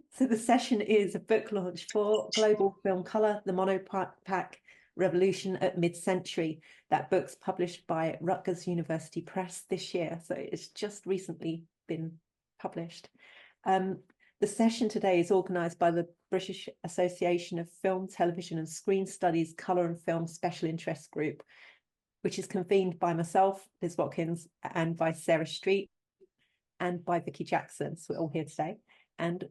So the session is a book launch for Global Film Colour, the Monopack Revolution at Midcentury. That book's published by Rutgers University Press this year, so it's just recently been published. The session today is organised by the British Association of Film, Television and Screen Studies Colour and Film Special Interest Group, which is convened by myself, Liz Watkins, and by Sarah Street and by Vicky Jackson. So we're all here today. And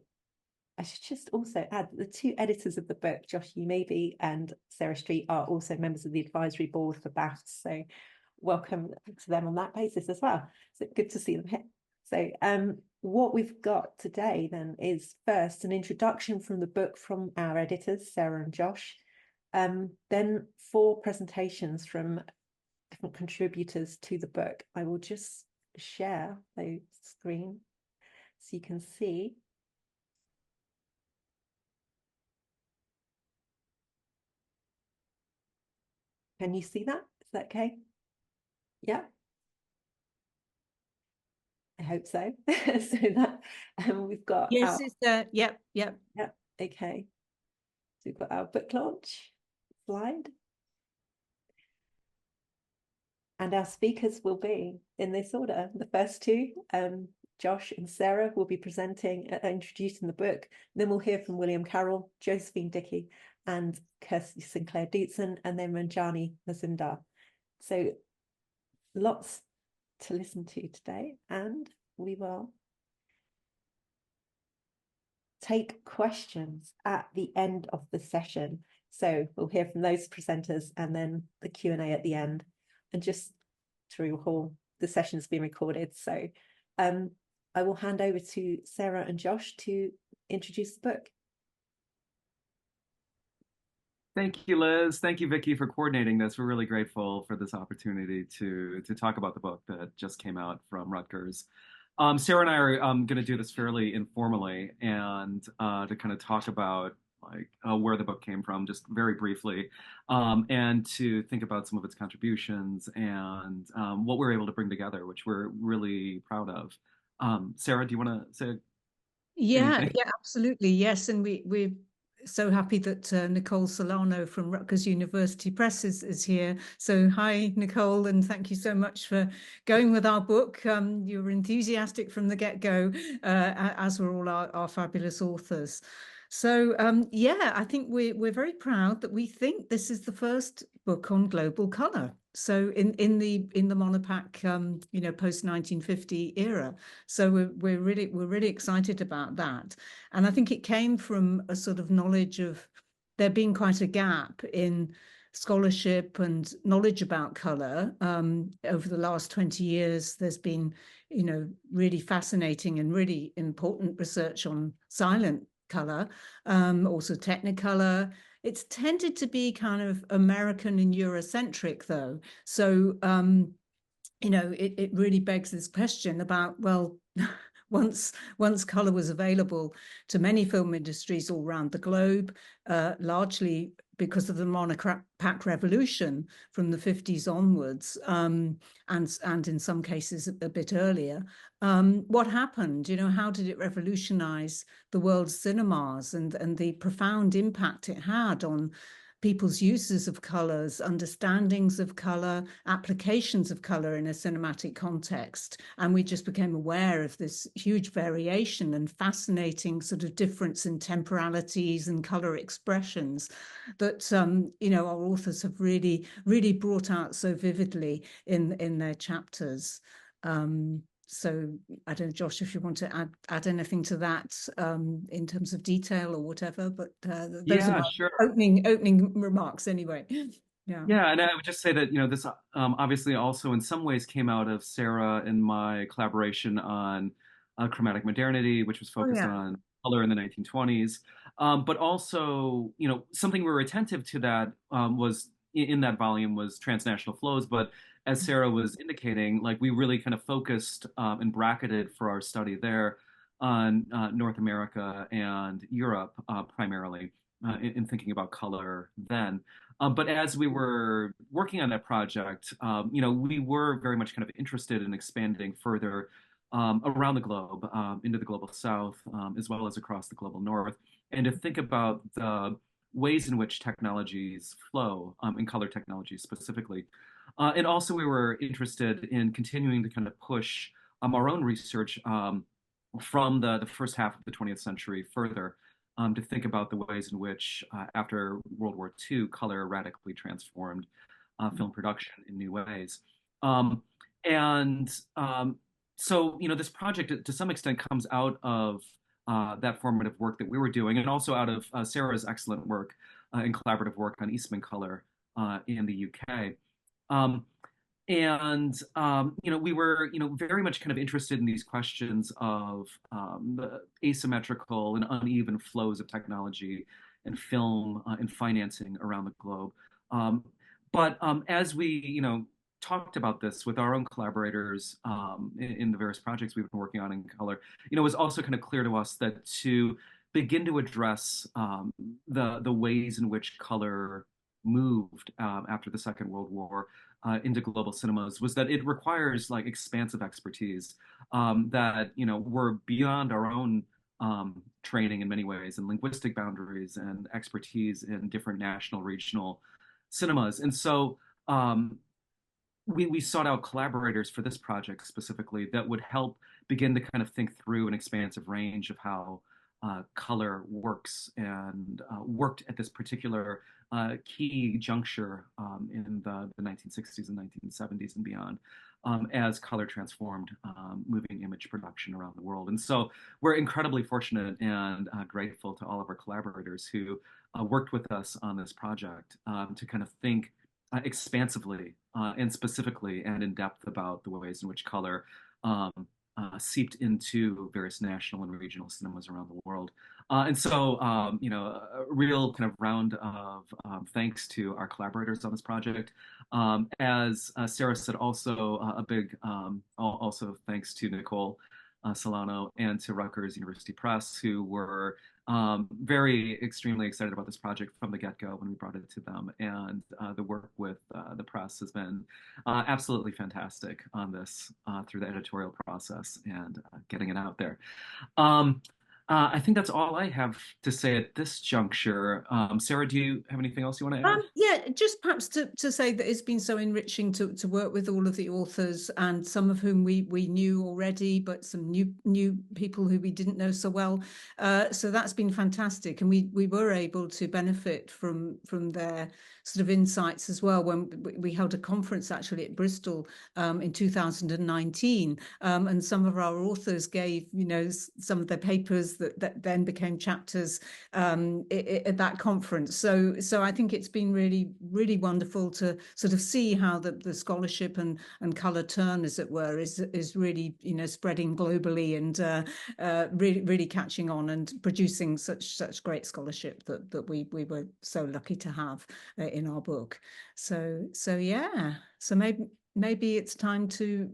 I should just also add that the two editors of the book, Josh Yumibe and Sarah Street, are also members of the advisory board for BAFTA. So welcome to them on that basis as well. So good to see them here. So what we've got today then is first an introduction from the book from our editors, Sarah and Josh, then 4 presentations from different contributors to the book. I will just share the screen so you can see. Can you see that? Is that okay? Yeah. I hope so. So that we've got yes, it's yep. Okay. So we've got our book launch slide. And our speakers will be in this order. The first two, Josh and Sarah, will be presenting, introducing the book. Then we'll hear from William Carroll, Josephine Diecke, and Kirsty Sinclair Dootson, and then Ranjani Mazumdar. So lots to listen to today, and we will take questions at the end of the session. So we'll hear from those presenters and then the Q&A at the end. And just to recall, the session's been recorded. So I will hand over to Sarah and Josh to introduce the book. Thank you, Liz. Thank you, Vicky, for coordinating this. We're really grateful for this opportunity to talk about the book that just came out from Rutgers. Sarah and I are going to do this fairly informally and to kind of talk about where the book came from, just very briefly, and to think about some of its contributions and what we're able to bring together, which we're really proud of. Sarah, do you want to say anything? Yeah, absolutely. Yes, and we're so happy that Nicole Solano from Rutgers University Press is here. So hi, Nicole, and thank you so much for going with our book. You were enthusiastic from the get-go, as were all our fabulous authors. So yeah, I think we're very proud that we think this is the first book on global colour. So in the Monopack, post 1950 era. So we're really excited about that, and I think it came from a sort of knowledge of there being quite a gap in scholarship and knowledge about colour over the last 20 years. There's been, really fascinating and really important research on silent colour, also Technicolor. It's tended to be kind of American and Eurocentric, though. So, it really begs this question about, well, once colour was available to many film industries all around the globe, largely because of the Monopack Revolution from the 50s onwards, and in some cases a bit earlier. What happened? How did it revolutionize the world's cinemas and the profound impact it had on people's uses of colours, understandings of colour, applications of colour in a cinematic context. And we just became aware of this huge variation and fascinating sort of difference in temporalities and colour expressions that, our authors have really, really brought out so vividly in their chapters. So I don't know, Josh, if you want to add anything to that in terms of detail or whatever, but those are sure. opening remarks anyway. Yeah, and I would just say that, this obviously also in some ways came out of Sarah and my collaboration on Chromatic Modernity, which was focused on color in the 1920s. But also, something we were attentive to that was in that volume was transnational flows. But as Sarah was indicating, we really kind of focused and bracketed for our study there on North America and Europe primarily in thinking about color then. But as we were working on that project, we were very much kind of interested in expanding further around the globe, into the global south, as well as across the global north, and to think about the ways in which technologies flow, in color technologies specifically. And also, we were interested in continuing to kind of push our own research from the first half of the 20th century further, to think about the ways in which, after World War II, color radically transformed film production in new ways. Um, and So, this project to some extent comes out of that formative work that we were doing, and also out of Sarah's excellent work and collaborative work on Eastman color in the UK. Um, we were, very much kind of interested in these questions of the asymmetrical and uneven flows of technology and film and financing around the globe. But as we, talked about this with our own collaborators in the various projects we've been working on in color, it was also kind of clear to us that to begin to address the ways in which color moved after the Second World War into global cinemas was that it requires like expansive expertise that were beyond our own training in many ways, and linguistic boundaries and expertise in different national, regional cinemas. And so we sought out collaborators for this project specifically that would help begin to kind of think through an expansive range of how color works and worked at this particular key juncture in the 1960s and 1970s and beyond, as color transformed moving image production around the world. And so we're incredibly fortunate and grateful to all of our collaborators who worked with us on this project to kind of think expansively and specifically and in depth about the ways in which color seeped into various national and regional cinemas around the world. A real kind of round of thanks to our collaborators on this project. As Sarah said, also a big also thanks to Nicole Solano and to Rutgers University Press, who were very extremely excited about this project from the get-go when we brought it to them. And the work with the press has been absolutely fantastic on this through the editorial process and getting it out there. I think that's all I have to say at this juncture. Sarah, do you have anything else you want to add? Yeah, just perhaps to say that it's been so enriching to work with all of the authors, and some of whom we knew already, but some new people who we didn't know so well. So that's been fantastic, and we were able to benefit from their sort of insights as well when we held a conference actually at Bristol in 2019, and some of our authors gave some of their papers that then became chapters at that conference. So I think it's been really, really wonderful to sort of see how the scholarship and colour turn, as it were, is really spreading globally and really catching on and producing such great scholarship that we were so lucky to have in our book. So yeah. So maybe it's time to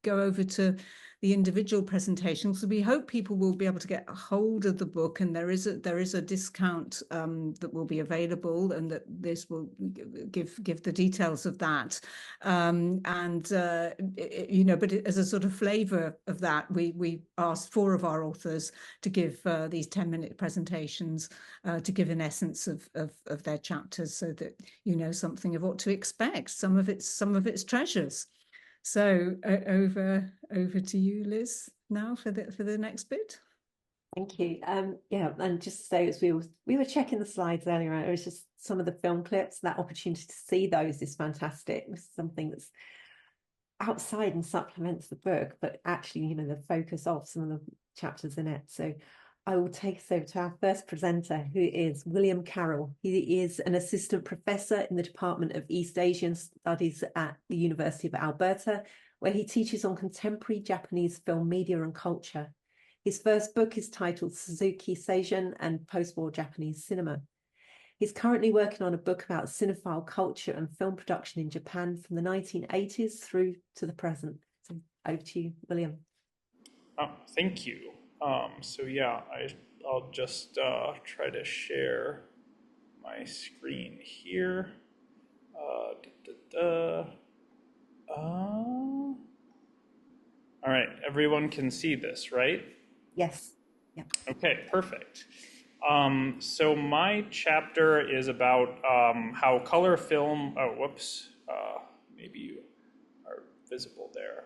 go over to the individual presentations. So we hope people will be able to get a hold of the book, and there is a discount that will be available, and that this will give the details of that. But as a sort of flavour of that, we asked 4 of our authors to give these 10-minute presentations to give an essence of their chapters, so that something of what to expect, some of its treasures. So over to you, Liz, now for the next bit. Thank you. Yeah, and just so as we were checking the slides earlier, it was just some of the film clips. That opportunity to see those is fantastic. This is something that's outside and supplements the book, but actually, the focus of some of the chapters in it. So I will take us over to our first presenter, who is William Carroll. He is an assistant professor in the Department of East Asian Studies at the University of Alberta, where he teaches on contemporary Japanese film media and culture. His first book is titled Suzuki Seijun and Post-War Japanese Cinema. He's currently working on a book about cinephile culture and film production in Japan from the 1980s through to the present. So over to you, William. Thank you. So yeah, I'll just try to share my screen here. All right, everyone can see this, right? Yes. Yeah. Okay, perfect. So my chapter is about how color film, maybe you are visible there,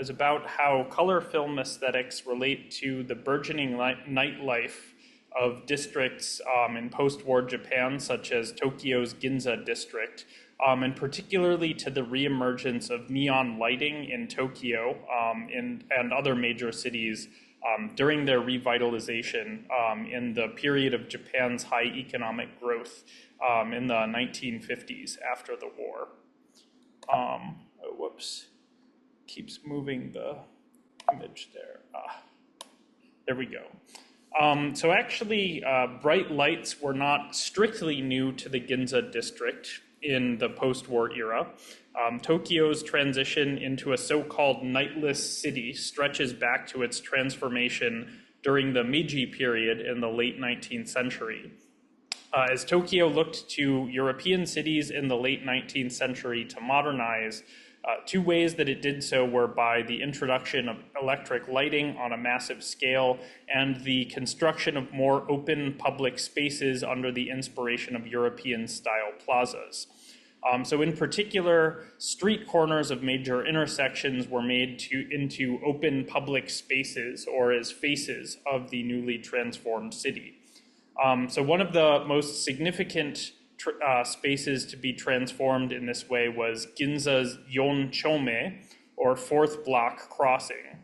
is about how color film aesthetics relate to the burgeoning nightlife of districts in post-war Japan, such as Tokyo's Ginza district, and particularly to the reemergence of neon lighting in Tokyo and other major cities during their revitalization in the period of Japan's high economic growth in the 1950s after the war. Keeps moving the image there. There we go. So actually, bright lights were not strictly new to the Ginza district in the post-war era. Tokyo's transition into a so-called nightless city stretches back to its transformation during the Meiji period in the late 19th century. As Tokyo looked to European cities in the late 19th century to modernize, two ways that it did so were by the introduction of electric lighting on a massive scale and the construction of more open public spaces under the inspiration of European-style plazas. So in particular, street corners of major intersections were made into open public spaces or as faces of the newly transformed city. So one of the most significant spaces to be transformed in this way was Ginza's Yonchome, or fourth block crossing.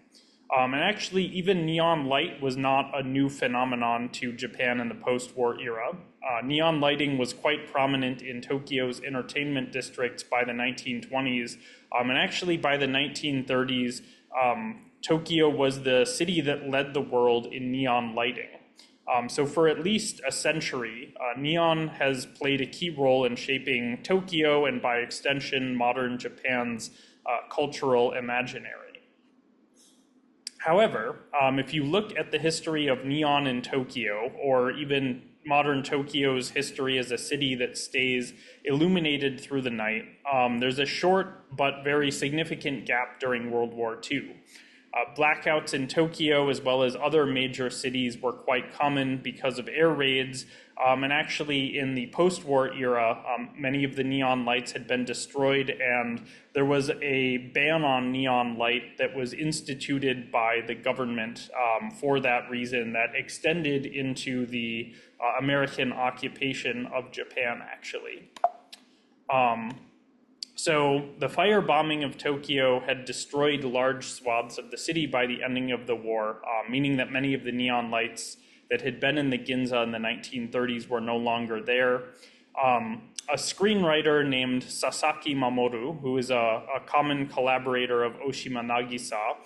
And actually, even neon light was not a new phenomenon to Japan in the post-war era. Neon lighting was quite prominent in Tokyo's entertainment districts by the 1920s, and actually by the 1930s, Tokyo was the city that led the world in neon lighting. So for at least a century, neon has played a key role in shaping Tokyo and by extension, modern Japan's cultural imaginary. However, if you look at the history of neon in Tokyo, or even modern Tokyo's history as a city that stays illuminated through the night, there's a short but very significant gap during World War II. Blackouts in Tokyo, as well as other major cities, were quite common because of air raids. And actually, in the post-war era, many of the neon lights had been destroyed, and there was a ban on neon light that was instituted by the government for that reason that extended into the American occupation of Japan, actually. So the firebombing of Tokyo had destroyed large swaths of the city by the ending of the war, meaning that many of the neon lights that had been in the Ginza in the 1930s were no longer there. A screenwriter named Sasaki Mamoru, who is a common collaborator of Oshima Nagisa,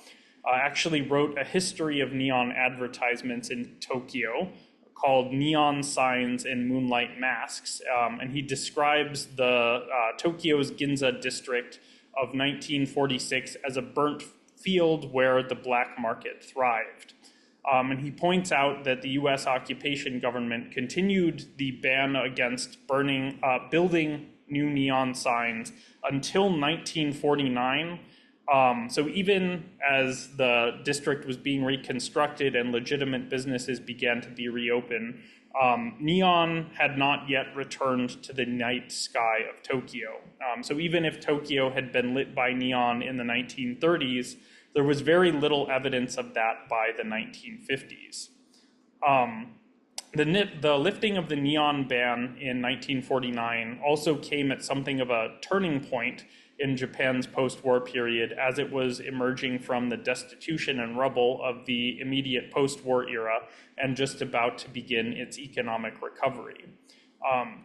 actually wrote a history of neon advertisements in Tokyo called Neon Signs and Moonlight Masks, and he describes the Tokyo's Ginza district of 1946 as a burnt field where the black market thrived. And he points out that the U.S. occupation government continued the ban against building new neon signs until 1949. So even as the district was being reconstructed and legitimate businesses began to be reopened, neon had not yet returned to the night sky of Tokyo. So even if Tokyo had been lit by neon in the 1930s, there was very little evidence of that by the 1950s. The lifting of the neon ban in 1949 also came at something of a turning point in Japan's post-war period as it was emerging from the destitution and rubble of the immediate post-war era and just about to begin its economic recovery.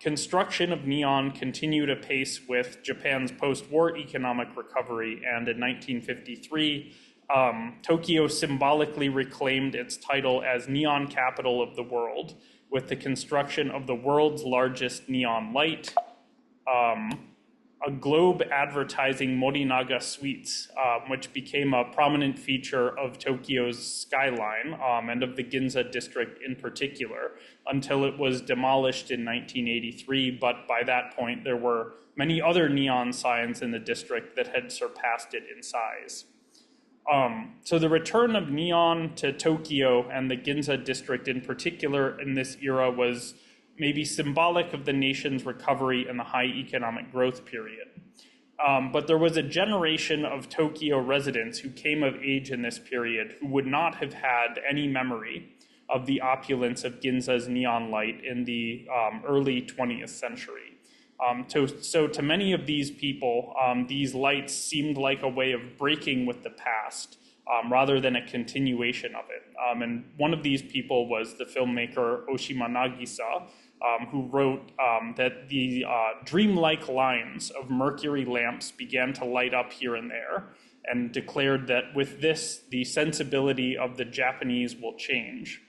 Construction of neon continued apace with Japan's post-war economic recovery, and in 1953, Tokyo symbolically reclaimed its title as neon capital of the world with the construction of the world's largest neon light, a globe advertising Morinaga Suites, which became a prominent feature of Tokyo's skyline and of the Ginza district in particular, until it was demolished in 1983. But by that point, there were many other neon signs in the district that had surpassed it in size. So the return of neon to Tokyo and the Ginza district in particular in this era was maybe symbolic of the nation's recovery in the high economic growth period. But there was a generation of Tokyo residents who came of age in this period who would not have had any memory of the opulence of Ginza's neon light in the early 20th century. So to many of these people, these lights seemed like a way of breaking with the past rather than a continuation of it. And one of these people was the filmmaker Oshima Nagisa, who wrote that the dreamlike lines of mercury lamps began to light up here and there, and declared that with this, the sensibility of the Japanese will change.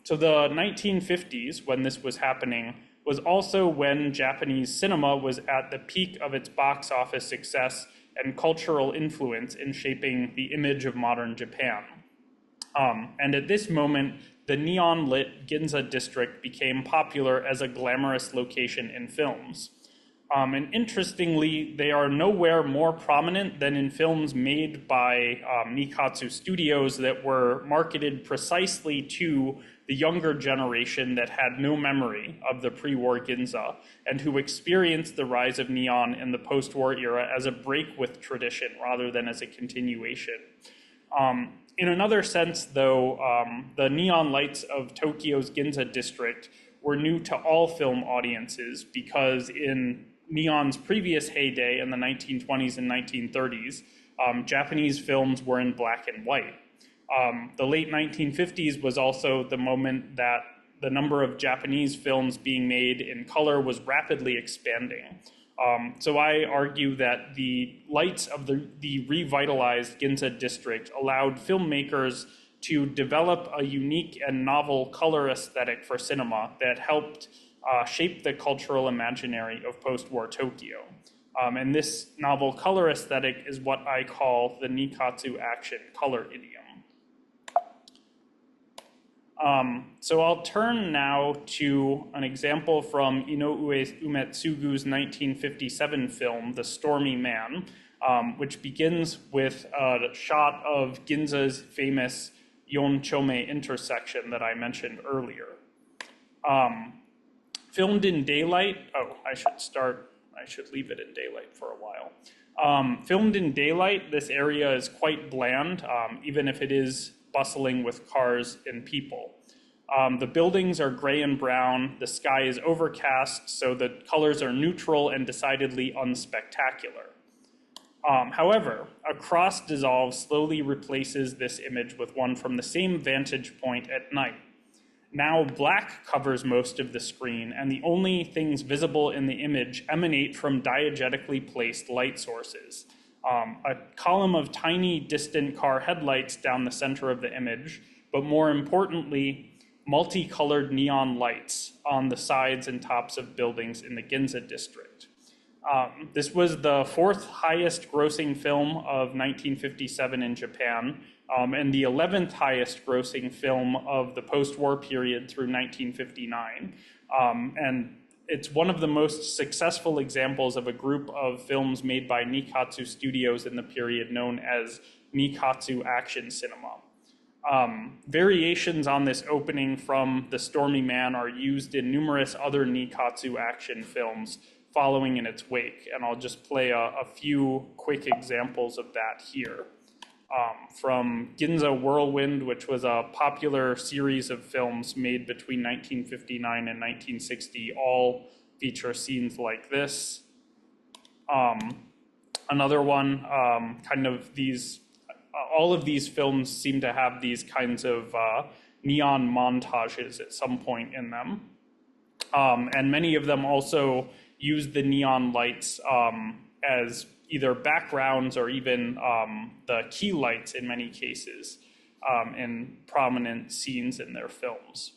So the 1950s, when this was happening, was also when Japanese cinema was at the peak of its box office success and cultural influence in shaping the image of modern Japan. And at this moment, the neon-lit Ginza district became popular as a glamorous location in films. And interestingly, they are nowhere more prominent than in films made by Nikatsu studios that were marketed precisely to the younger generation that had no memory of the pre-war Ginza and who experienced the rise of neon in the post-war era as a break with tradition rather than as a continuation. In another sense, though, the neon lights of Tokyo's Ginza district were new to all film audiences because in neon's previous heyday in the 1920s and 1930s, Japanese films were in black and white. The late 1950s was also the moment that the number of Japanese films being made in color was rapidly expanding. So I argue that the lights of the revitalized Ginza district allowed filmmakers to develop a unique and novel color aesthetic for cinema that helped shape the cultural imaginary of post-war Tokyo. And this novel color aesthetic is what I call the Nikatsu action color idiom. So I'll turn now to an example from Inoue Umetsugu's 1957 film, The Stormy Man, which begins with a shot of Ginza's famous Yonchome intersection that I mentioned earlier. Filmed in daylight, I should leave it in daylight for a while. Filmed in daylight, this area is quite bland, even if it is bustling with cars and people. The buildings are gray and brown, the sky is overcast, so the colors are neutral and decidedly unspectacular. However, a cross dissolve slowly replaces this image with one from the same vantage point at night. Now black covers most of the screen, and the only things visible in the image emanate from diegetically placed light sources. A column of tiny distant car headlights down the center of the image, but more importantly, multicolored neon lights on the sides and tops of buildings in the Ginza district. This was the fourth highest grossing film of 1957 in Japan, and the 11th highest grossing film of the post-war period through 1959. And it's one of the most successful examples of a group of films made by Nikatsu studios in the period known as Nikatsu action cinema. Variations on this opening from The Stormy Man are used in numerous other Nikatsu action films following in its wake, and I'll just play a few quick examples of that here. From Ginza Whirlwind, which was a popular series of films made between 1959 and 1960, all feature scenes like this. Another one, all of these films seem to have these kinds of neon montages at some point in them. And many of them also use the neon lights as either backgrounds or even the key lights in many cases in prominent scenes in their films.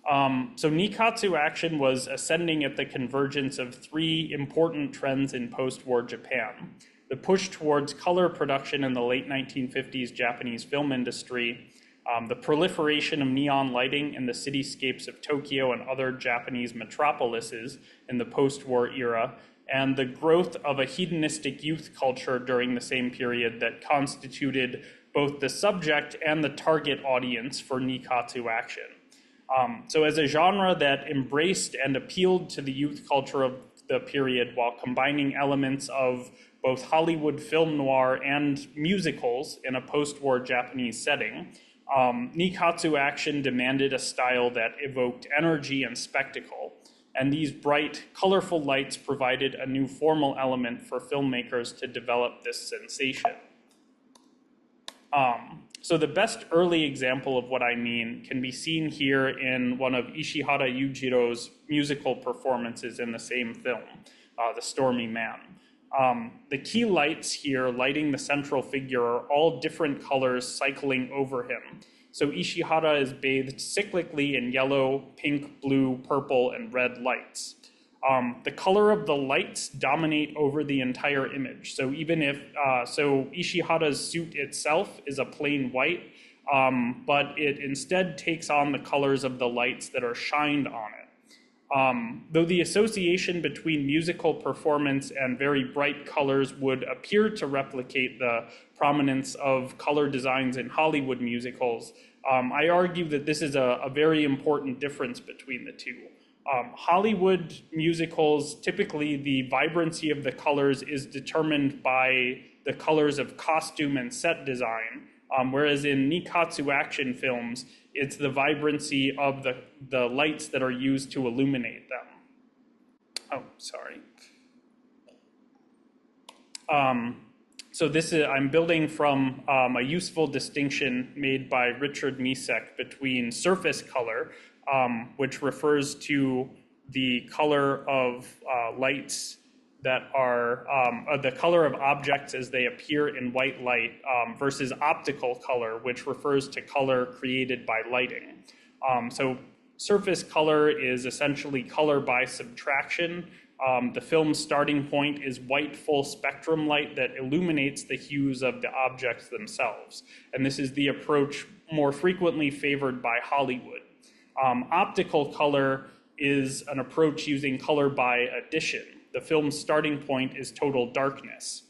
So Nikatsu action was ascending at the convergence of three important trends in post-war Japan: the push towards color production in the late 1950s Japanese film industry, the proliferation of neon lighting in the cityscapes of Tokyo and other Japanese metropolises in the post-war era, and the growth of a hedonistic youth culture during the same period that constituted both the subject and the target audience for Nikkatsu action. So as a genre that embraced and appealed to the youth culture of the period while combining elements of both Hollywood film noir and musicals in a post-war Japanese setting, Nikkatsu action demanded a style that evoked energy and spectacle, and these bright, colorful lights provided a new formal element for filmmakers to develop this sensation. So the best early example of what I mean can be seen here in one of Ishihara Yujiro's musical performances in the same film, The Stormy Man. The key lights here lighting the central figure are all different colors cycling over him. So Ishihara is bathed cyclically in yellow, pink, blue, purple, and red lights. The color of the lights dominate over the entire image. So even if, so Ishihara's suit itself is a plain white, but it instead takes on the colors of the lights that are shined on it. Though the association between musical performance and very bright colors would appear to replicate the prominence of color designs in Hollywood musicals, I argue that this is a very important difference between the two. Hollywood musicals, typically the vibrancy of the colors is determined by the colors of costume and set design, whereas in Nikkatsu action films, it's the vibrancy of the lights that are used to illuminate them. Oh, sorry. So this is, I'm building from a useful distinction made by Richard Misek between surface color, which refers to the color of lights that are, the color of objects as they appear in white light, versus optical color, which refers to color created by lighting. So surface color is essentially color by subtraction. The film's starting point is white full spectrum light that illuminates the hues of the objects themselves. And this is the approach more frequently favored by Hollywood. Optical color is an approach using color by addition. The film's starting point is total darkness,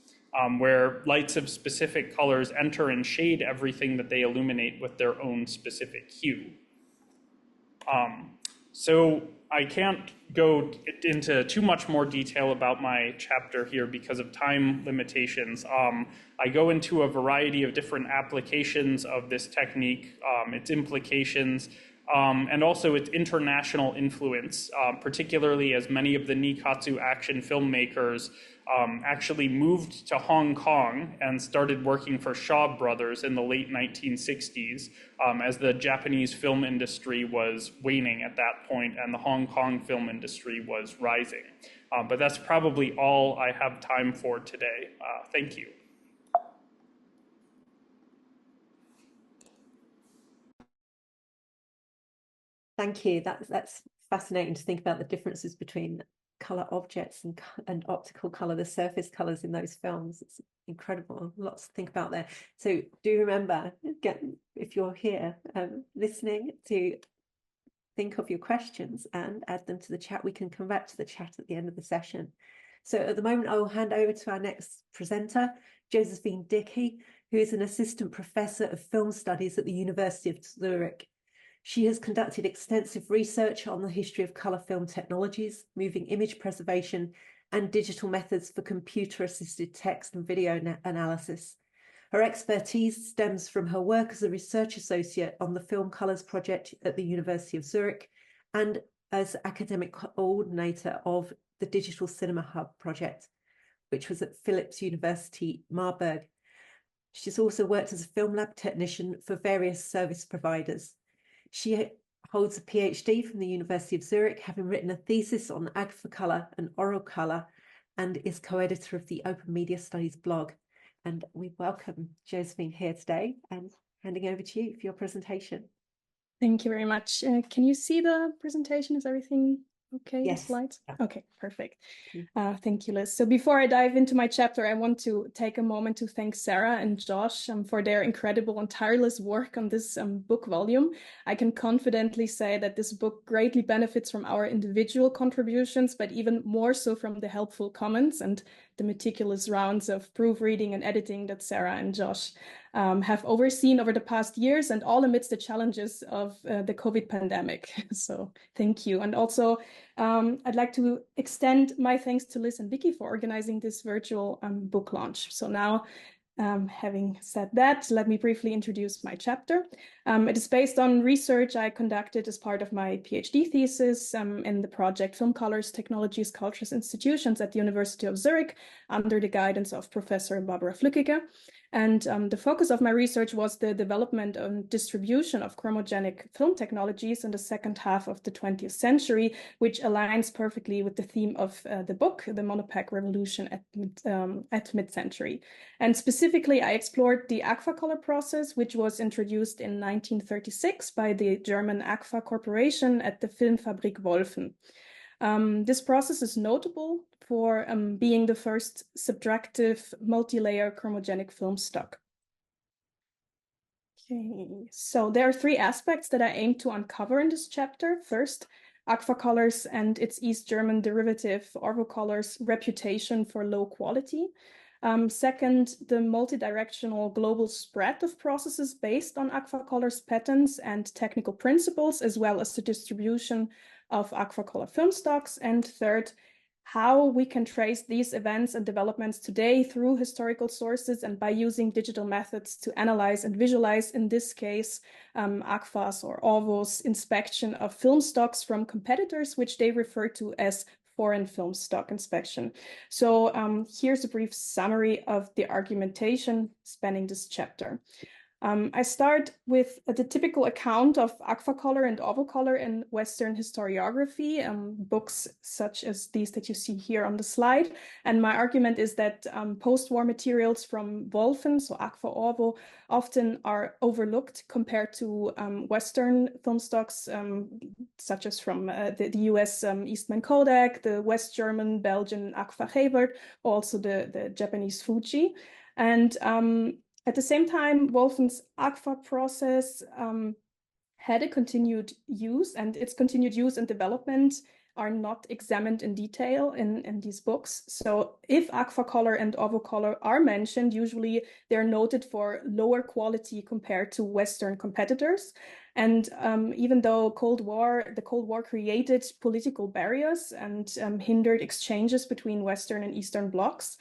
where lights of specific colors enter and shade everything that they illuminate with their own specific hue. So I can't go into too much more detail about my chapter here because of time limitations. I go into a variety of different applications of this technique, its implications, and also its international influence, particularly as many of the Nikkatsu action filmmakers actually moved to Hong Kong and started working for Shaw Brothers in the late 1960s, as the Japanese film industry was waning at that point and the Hong Kong film industry was rising. But that's probably all I have time for today. Thank you. Thank you. That's fascinating to think about the differences between color objects and optical color, the surface colors in those films. It's incredible. Lots to think about there. So do remember, if you're here listening, to think of your questions and add them to the chat. We can come back to the chat at the end of the session. So at the moment, I will hand over to our next presenter, Josephine Diecke, who is an assistant professor of film studies at the University of Zurich. She has conducted extensive research on the history of colour film technologies, moving image preservation, and digital methods for computer-assisted text and video analysis. Her expertise stems from her work as a research associate on the Film Colours project at the University of Zurich and as academic coordinator of the Digital Cinema Hub project, which was at Philipps University, Marburg. She's also worked as a film lab technician for various service providers. She holds a PhD from the University of Zurich, having written a thesis on Agfacolor and Oral Colour, and is co-editor of the Open Media Studies blog. And we welcome Josephine here today, and handing over to you for your presentation. Thank you very much. Can you see the presentation? Is everything okay, Yes. the slides? Okay, perfect. Mm. Thank you, Liz. So before I dive into my chapter, I want to take a moment to thank Sarah and Josh for their incredible and tireless work on this book volume. I can confidently say that this book greatly benefits from our individual contributions, but even more so from the helpful comments and the meticulous rounds of proofreading and editing that Sarah and Josh have overseen over the past years, and all amidst the challenges of the COVID pandemic. So thank you. And also, I'd like to extend my thanks to Liz and Vicky for organizing this virtual book launch. So now, having said that, let me briefly introduce my chapter. It is based on research I conducted as part of my PhD thesis in the project Film Colors, Technologies, Cultures, Institutions at the University of Zurich under the guidance of Professor Barbara Flückiger. And the focus of my research was the development and distribution of chromogenic film technologies in the second half of the 20th century, which aligns perfectly with the theme of the book, The Monopack Revolution at Midcentury. And specifically, I explored the Agfacolor process, which was introduced in 1936 by the German Agfa Corporation at the Filmfabrik Wolfen. This process is notable for being the first subtractive multi-layer chromogenic film stock. Okay, so there are three aspects that I aim to uncover in this chapter. First, Agfacolors and its East German derivative Orvocolor's reputation for low quality. Second, the multi-directional global spread of processes based on Agfacolor's patents and technical principles, as well as the distribution of Agfacolor film stocks. And third, how we can trace these events and developments today through historical sources and by using digital methods to analyze and visualize, in this case, Agfa's or Orvo's inspection of film stocks from competitors, which they refer to as foreign film stock inspection. So here's a brief summary of the argumentation spanning this chapter. I start with the typical account of Agfacolor and Orvocolor in Western historiography, books such as these that you see here on the slide. And my argument is that post-war materials from Wolfen, so Agfa Orvo, often are overlooked compared to Western film stocks, such as from the US Eastman Kodak, the West German, Belgian Agfa Gebert, also the Japanese Fuji. And at the same time, Wolfen's Agfa process had a continued use, and its continued use and development are not examined in detail in these books. So if Agfacolor and Orvocolor are mentioned, usually they're noted for lower quality compared to Western competitors. And even though the Cold War created political barriers and hindered exchanges between Western and Eastern blocs,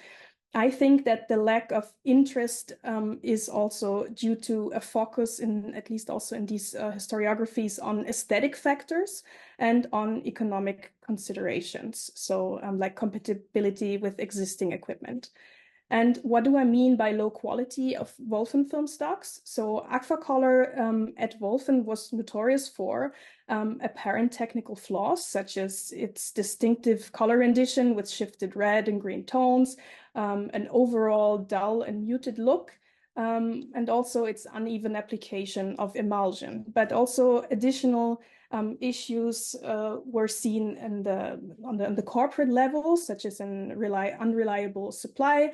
I think that the lack of interest is also due to a focus in, at least also in these historiographies, on aesthetic factors and on economic considerations. So like compatibility with existing equipment. And what do I mean by low quality of Wolfen film stocks? So Agfacolor at Wolfen was notorious for apparent technical flaws, such as its distinctive color rendition with shifted red and green tones, an overall dull and muted look, and also its uneven application of emulsion. But also additional issues were seen on the corporate level, such as in unreliable supply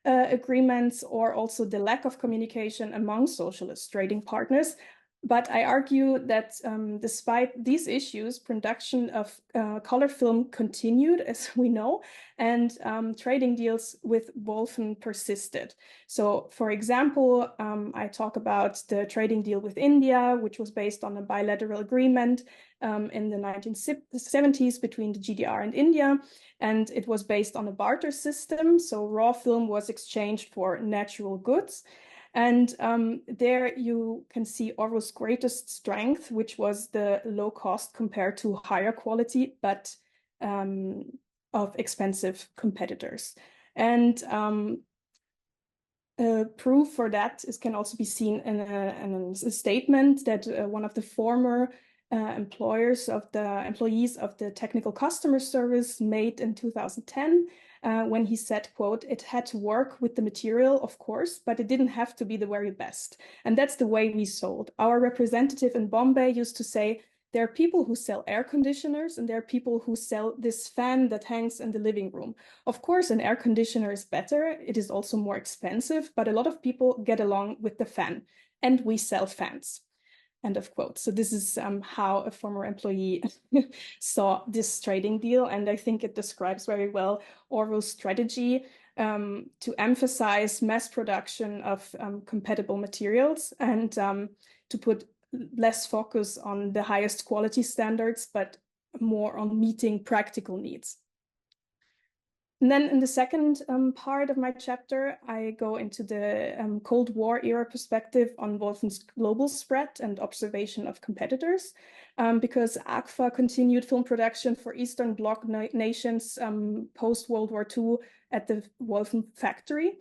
agreements, or also the lack of communication among socialist trading partners. But I argue that despite these issues, production of color film continued, as we know, and trading deals with Wolfen persisted. So, for example, I talk about the trading deal with India, which was based on a bilateral agreement in the 1970s between the GDR and India, and it was based on a barter system. So raw film was exchanged for natural goods. And there you can see Orvo's greatest strength, which was the low cost compared to higher quality, but of expensive competitors. And proof for that can also be seen in a statement that one of the former employees of the technical customer service made in 2010, when he said, quote, "It had to work with the material, of course, but it didn't have to be the very best." And that's the way we sold. Our representative in Bombay used to say, There are people who sell air conditioners, and there are people who sell this fan that hangs in the living room. Of course, an air conditioner is better. It is also more expensive, but a lot of people get along with the fan, and we sell fans. End of quote. So this is how a former employee saw this trading deal. And I think it describes very well Orwell's strategy to emphasize mass production of compatible materials and to put less focus on the highest quality standards, but more on meeting practical needs. And then in the second part of my chapter, I go into the Cold War era perspective on Wolfen's global spread and observation of competitors, because AGFA continued film production for Eastern Bloc nations post-World War II at the Wolfen factory,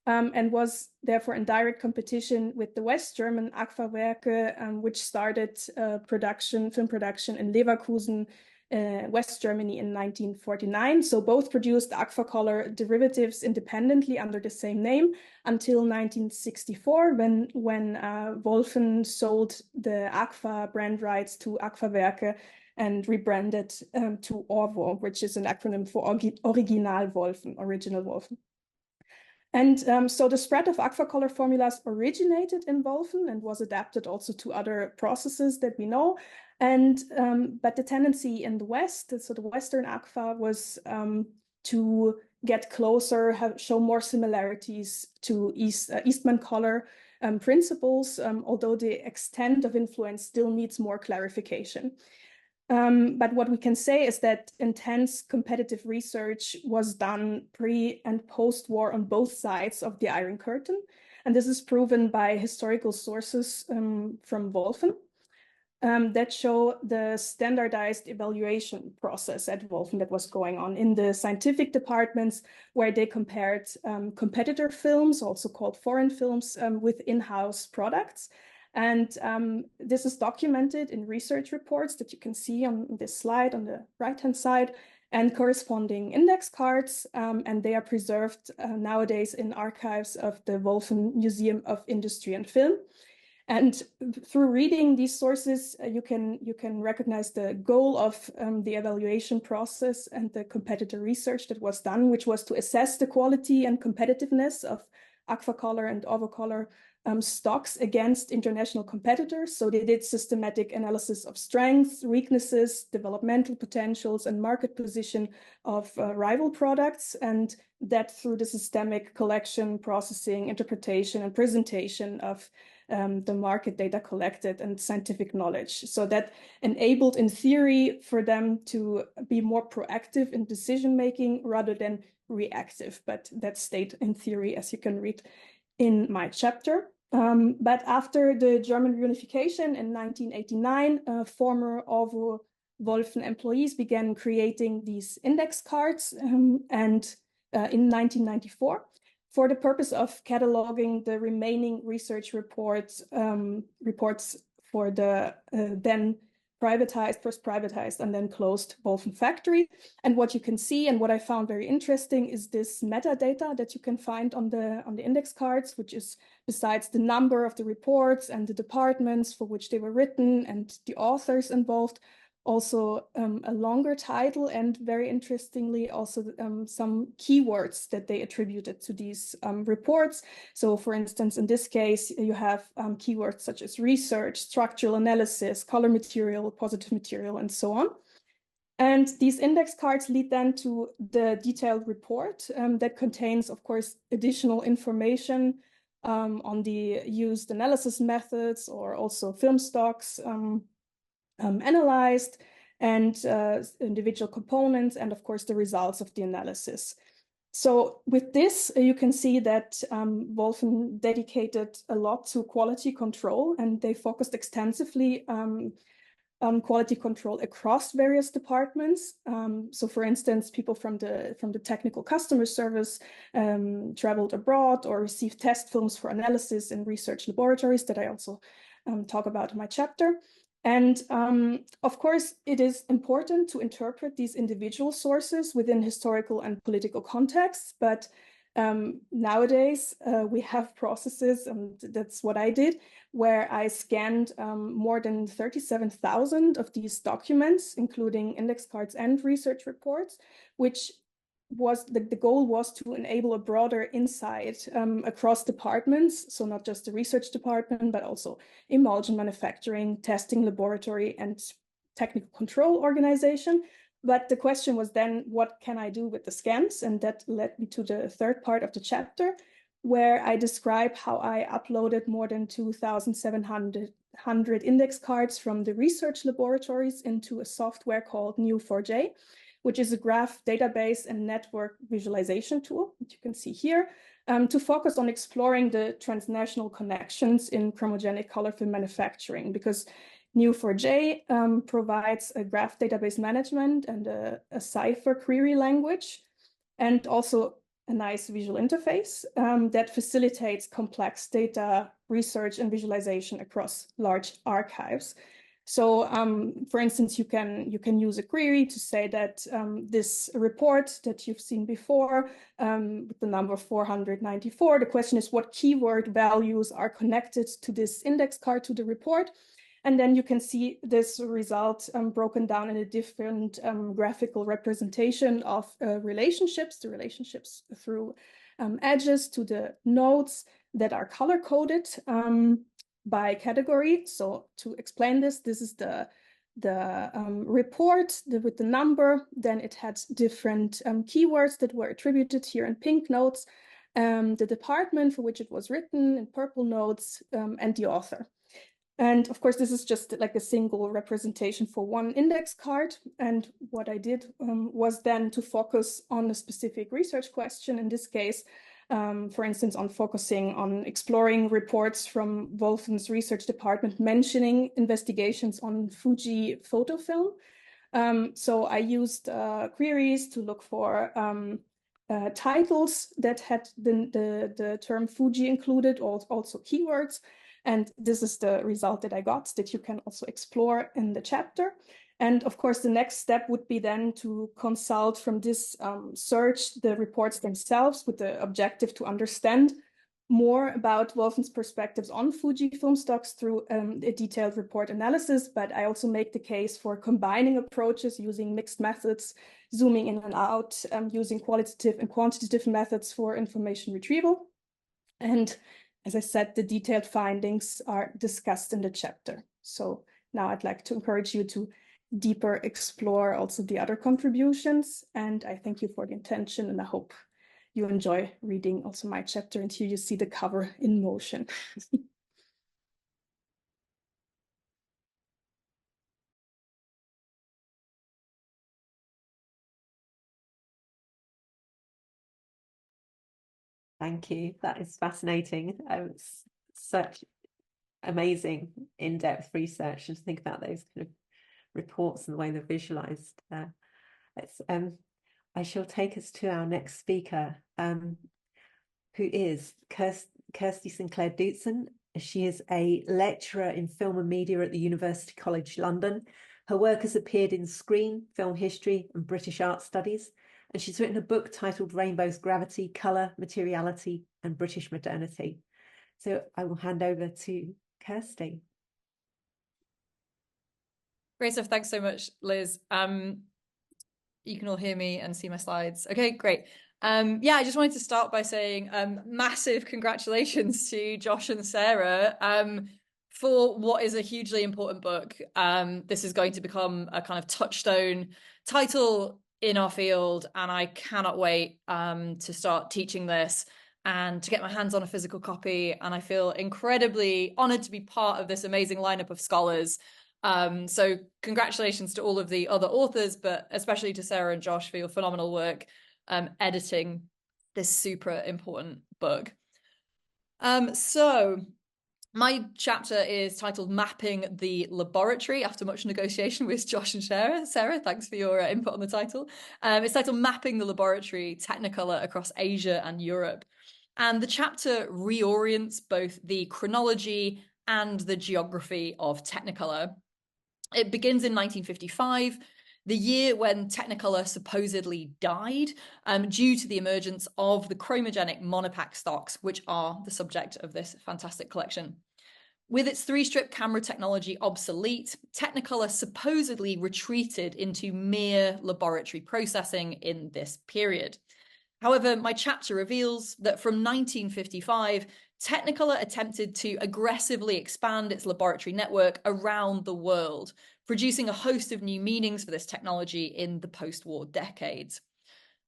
and was therefore in direct competition with the West German AGFA Werke, which started film production in Leverkusen, West Germany in 1949. So both produced AGFA color derivatives independently under the same name until 1964, when Wolfen sold the AGFA brand rights to AGFA Werke and rebranded to ORWO, which is an acronym for Original Wolfen, Original Wolfen. And so the spread of AGFA color formulas originated in Wolfen and was adapted also to other processes that we know. And but the tendency in the West, so the Western AGFA, was to get closer, show more similarities to Eastman color principles, although the extent of influence still needs more clarification. But what we can say is that intense competitive research was done pre and post-war on both sides of the Iron Curtain. And this is proven by historical sources from Wolfen that show the standardized evaluation process at Wolfen that was going on in the scientific departments, where they compared competitor films, also called foreign films, with in-house products. And this is documented in research reports that you can see on this slide on the right-hand side, and corresponding index cards, and they are preserved nowadays in archives of the Wolfen Museum of Industry and Film. And through reading these sources, you can recognize the goal of the evaluation process and the competitor research that was done, which was to assess the quality and competitiveness of AGFA color and ORWO color stocks against international competitors. So they did systematic analysis of strengths, weaknesses, developmental potentials, and market position of rival products, and that through the systemic collection, processing, interpretation, and presentation of the market data collected and scientific knowledge. So that enabled, in theory, for them to be more proactive in decision-making rather than reactive, but that stayed in theory, as you can read in my chapter. But after the German reunification in 1989, former ORWO Wolfen employees began creating these index cards, and in 1994, for the purpose of cataloging the remaining research reports for the then first privatized and then closed Wolfen factory. And what you can see, and what I found very interesting, is this metadata that you can find on the index cards, which is, besides the number of the reports and the departments for which they were written and the authors involved, also a longer title, and very interestingly also some keywords that they attributed to these reports. So for instance, in this case, you have keywords such as research, structural analysis, color material, positive material, and so on. And these index cards lead then to the detailed report that contains, of course, additional information on the used analysis methods, or also film stocks analyzed, and individual components, and of course the results of the analysis. So with this, you can see that Wolfen dedicated a lot to quality control, and they focused extensively on quality control across various departments. So for instance, people from the technical customer service traveled abroad or received test films for analysis in research laboratories that I also talk about in my chapter. And of course, it is important to interpret these individual sources within historical and political contexts, but Nowadays, we have processes, and that's what I did, where I scanned more than 37,000 of these documents, including index cards and research reports, which was the goal was to enable a broader insight across departments. So not just the research department, but also emulsion manufacturing, testing laboratory, and technical control organization. But the question was then, what can I do with the scans? And that led me to the third part of the chapter, where I describe how I uploaded more than 2,700 index cards from the research laboratories into a software called Neo4j, which is a graph database and network visualization tool, that you can see here, to focus on exploring the transnational connections in chromogenic color film manufacturing, because Neo4j provides a graph database management and a Cypher query language, and also a nice visual interface that facilitates complex data research and visualization across large archives. So, for instance, you can use a query to say that this report that you've seen before, with the number 494, the question is what keyword values are connected to this index card to the report. And then you can see this result broken down in a different graphical representation of relationships, the relationships through edges to the nodes that are color-coded by category. So to explain this, this is the report with the number. Then it had different keywords that were attributed here in pink nodes, the department for which it was written in purple nodes, and the author. And of course, this is just like a single representation for one index card. And what I did was then to focus on a specific research question, in this case, for instance, on focusing on exploring reports from Wolfen's research department mentioning investigations on Fuji photo film. So I used queries to look for titles that had the term Fuji included, also keywords. And this is the result that I got that you can also explore in the chapter. And of course, the next step would be then to consult from this search the reports themselves with the objective to understand more about Wolfen's perspectives on Fuji film stocks through a detailed report analysis. But I also make the case for combining approaches using mixed methods, zooming in and out, using qualitative and quantitative methods for information retrieval. And as I said, the detailed findings are discussed in the chapter. So now I'd like to encourage you to deeper explore also the other contributions. And I thank you for the attention, and I hope you enjoy reading also my chapter. And here you see the cover in motion. Thank you. That is fascinating. It's such amazing in-depth research. Just think about those kind of reports and the way they're visualized. I shall take us to our next speaker, who is Kirsty Sinclair Dootson. She is a lecturer in film and media at the University College London. Her work has appeared in Screen, Film History, and British Art Studies. And she's written a book titled Rainbow's Gravity, Colour, Materiality, and British Modernity. So I will hand over to Kirsty. Great stuff. Thanks so much, Liz. You can all hear me and see my slides. Okay, great. Yeah, I just wanted to start by saying massive congratulations to Josh and Sarah for what is a hugely important book. This is going to become a kind of touchstone title in our field, and I cannot wait to start teaching this and to get my hands on a physical copy. And I feel incredibly honored to be part of this amazing lineup of scholars. So congratulations to all of the other authors, but especially to Sarah and Josh for your phenomenal work editing this super important book. So my chapter is titled Mapping the Laboratory, after much negotiation with Josh and Sarah. Sarah, thanks for your input on the title. It's titled Mapping the Laboratory, Technicolor across Asia and Europe. And the chapter reorients both the chronology and the geography of Technicolor. It begins in 1955. the year when Technicolor supposedly died due to the emergence of the chromogenic Monopack stocks, which are the subject of this fantastic collection. With its 3-strip camera technology obsolete, Technicolor supposedly retreated into mere laboratory processing in this period. However, my chapter reveals that from 1955, Technicolor attempted to aggressively expand its laboratory network around the world, producing a host of new meanings for this technology in the post-war decades.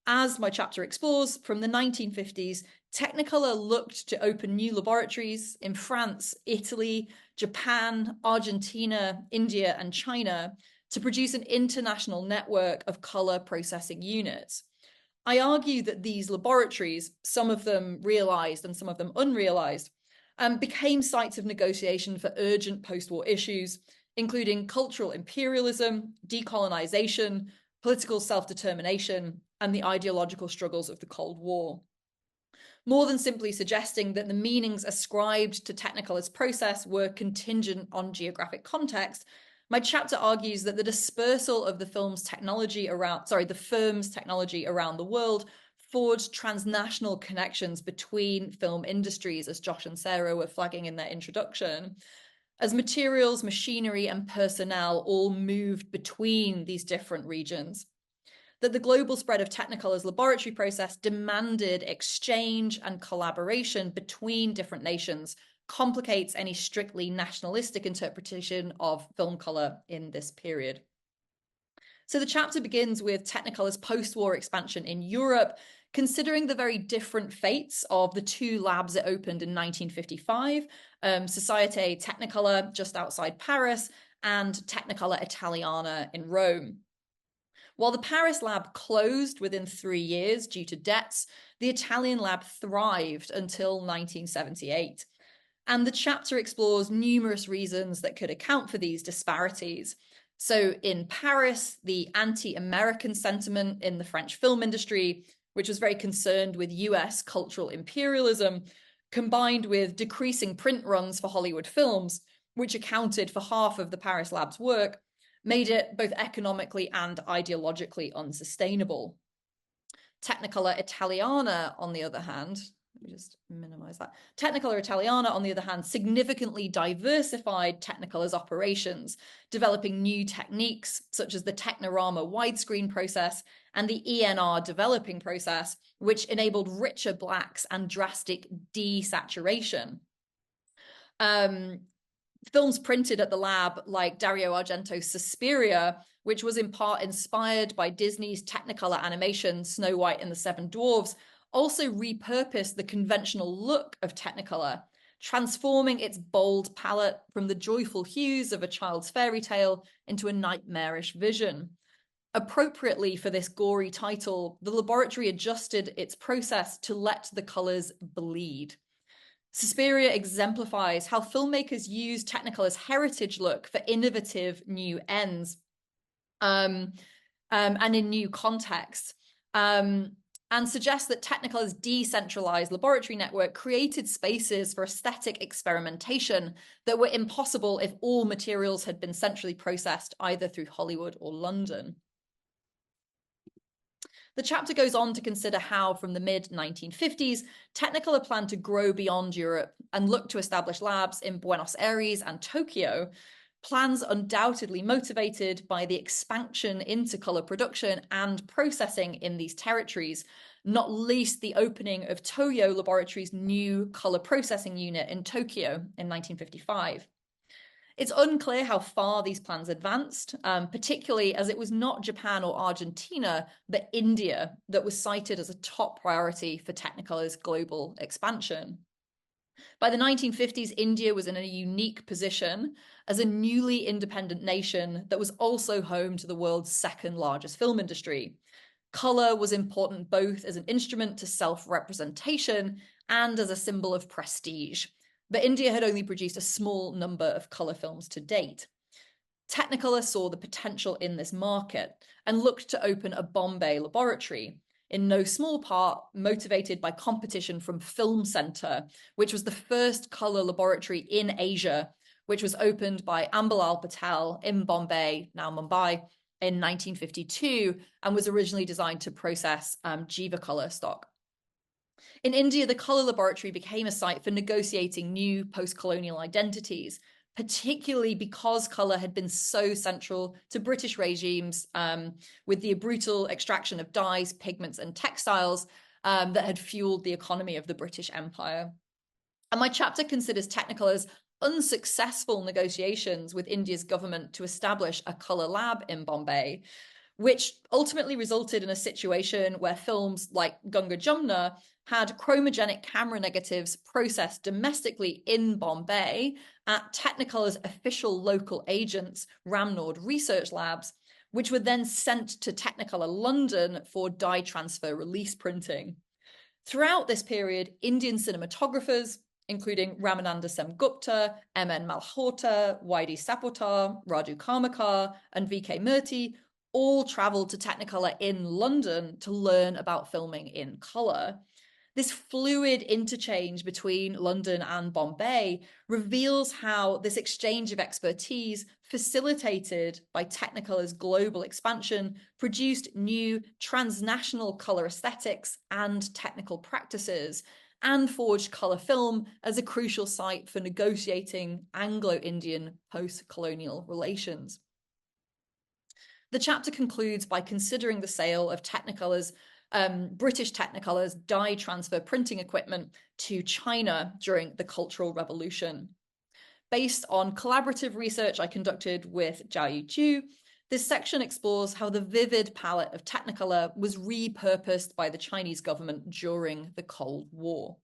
As my chapter explores, from the 1950s, Technicolor looked to open new laboratories in France, Italy, Japan, Argentina, India, and China to produce an international network of color processing units. I argue that these laboratories, some of them realized and some of them unrealized, became sites of negotiation for urgent post-war issues, including cultural imperialism, decolonization, political self-determination, and the ideological struggles of the Cold War. More than simply suggesting that the meanings ascribed to Technicolor's process were contingent on geographic context, my chapter argues that the dispersal of the firm's technology around the world forged transnational connections between film industries, as Josh and Sarah were flagging in their introduction, as materials, machinery, and personnel all moved between these different regions. That the global spread of Technicolor's laboratory process demanded exchange and collaboration between different nations complicates any strictly nationalistic interpretation of film color in this period. So the chapter begins with Technicolor's post-war expansion in Europe, considering the very different fates of the 2 labs it opened in 1955, Societe Technicolor just outside Paris and Technicolor Italiana in Rome. While the Paris lab closed within 3 years due to debts, the Italian lab thrived until 1978. And the chapter explores numerous reasons that could account for these disparities. So in Paris, the anti-American sentiment in the French film industry, which was very concerned with US cultural imperialism, combined with decreasing print runs for Hollywood films, which accounted for half of the Paris lab's work, made it both economically and ideologically unsustainable. Technicolor Italiana, on the other hand, let me just minimize that. Technicolor Italiana, on the other hand, significantly diversified Technicolor's operations, developing new techniques such as the Technorama widescreen process and the ENR developing process, which enabled richer blacks and drastic desaturation. Films printed at the lab, like Dario Argento's Suspiria, which was in part inspired by Disney's Technicolor animation Snow White and the Seven Dwarfs, also repurposed the conventional look of Technicolor, transforming its bold palette from the joyful hues of a child's fairy tale into a nightmarish vision. Appropriately for this gory title, the laboratory adjusted its process to let the colors bleed. Suspiria exemplifies how filmmakers use Technicolor's heritage look for innovative new ends and in new contexts. And suggests that Technicolor's decentralized laboratory network created spaces for aesthetic experimentation that were impossible if all materials had been centrally processed either through Hollywood or London. The chapter goes on to consider how, from the mid-1950s, Technicolor planned to grow beyond Europe and look to establish labs in Buenos Aires and Tokyo, plans undoubtedly motivated by the expansion into color production and processing in these territories, not least the opening of Toyo Laboratories' new color processing unit in Tokyo in 1955. It's unclear how far these plans advanced, particularly as it was not Japan or Argentina, but India that was cited as a top priority for Technicolor's global expansion. By the 1950s, India was in a unique position as a newly independent nation that was also home to the world's second largest film industry. Color was important both as an instrument to self-representation and as a symbol of prestige. But India had only produced a small number of color films to date. Technicolor saw the potential in this market and looked to open a Bombay laboratory, in no small part motivated by competition from Film Center, which was the first color laboratory in Asia, which was opened by Ambalal Patel in Bombay, now Mumbai, in 1952 and was originally designed to process Jiva color stock. In India, the Colour Laboratory became a site for negotiating new post-colonial identities, particularly because colour had been so central to British regimes with the brutal extraction of dyes, pigments and textiles that had fueled the economy of the British Empire. And my chapter considers Technicolor's unsuccessful negotiations with India's government to establish a colour lab in Bombay, which ultimately resulted in a situation where films like Gunga Jumna had chromogenic camera negatives processed domestically in Bombay at Technicolor's official local agents, Ramnord Research Labs, which were then sent to Technicolor London for dye transfer release printing. Throughout this period, Indian cinematographers, including Ramananda Semgupta, M.N. Malhotra, Y.D. Sapotar, Raju Karmakar, and V.K. Murthy, all travelled to Technicolor in London to learn about filming in colour. This fluid interchange between London and Bombay reveals how this exchange of expertise, facilitated by Technicolor's global expansion, produced new transnational colour aesthetics and technical practices, and forged colour film as a crucial site for negotiating Anglo-Indian post-colonial relations. The chapter concludes by considering the sale of Technicolor's British Technicolor's dye transfer printing equipment to China during the Cultural Revolution. Based on collaborative research I conducted with Zhao Yuzhu, this section explores how the vivid palette of Technicolor was repurposed by the Chinese government during the Cold War.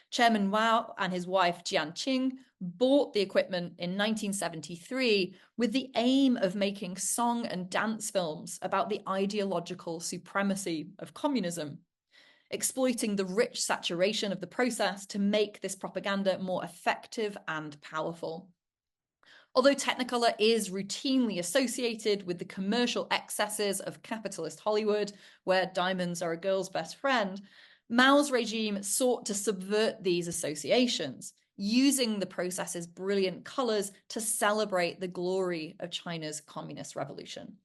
Chairman Mao and his wife Jian Qing bought the equipment in 1973 with the aim of making song and dance films about the ideological supremacy of communism, exploiting the rich saturation of the process to make this propaganda more effective and powerful. Although Technicolor is routinely associated with the commercial excesses of capitalist Hollywood, where diamonds are a girl's best friend, Mao's regime sought to subvert these associations, using the process's brilliant colours to celebrate the glory of China's communist revolution.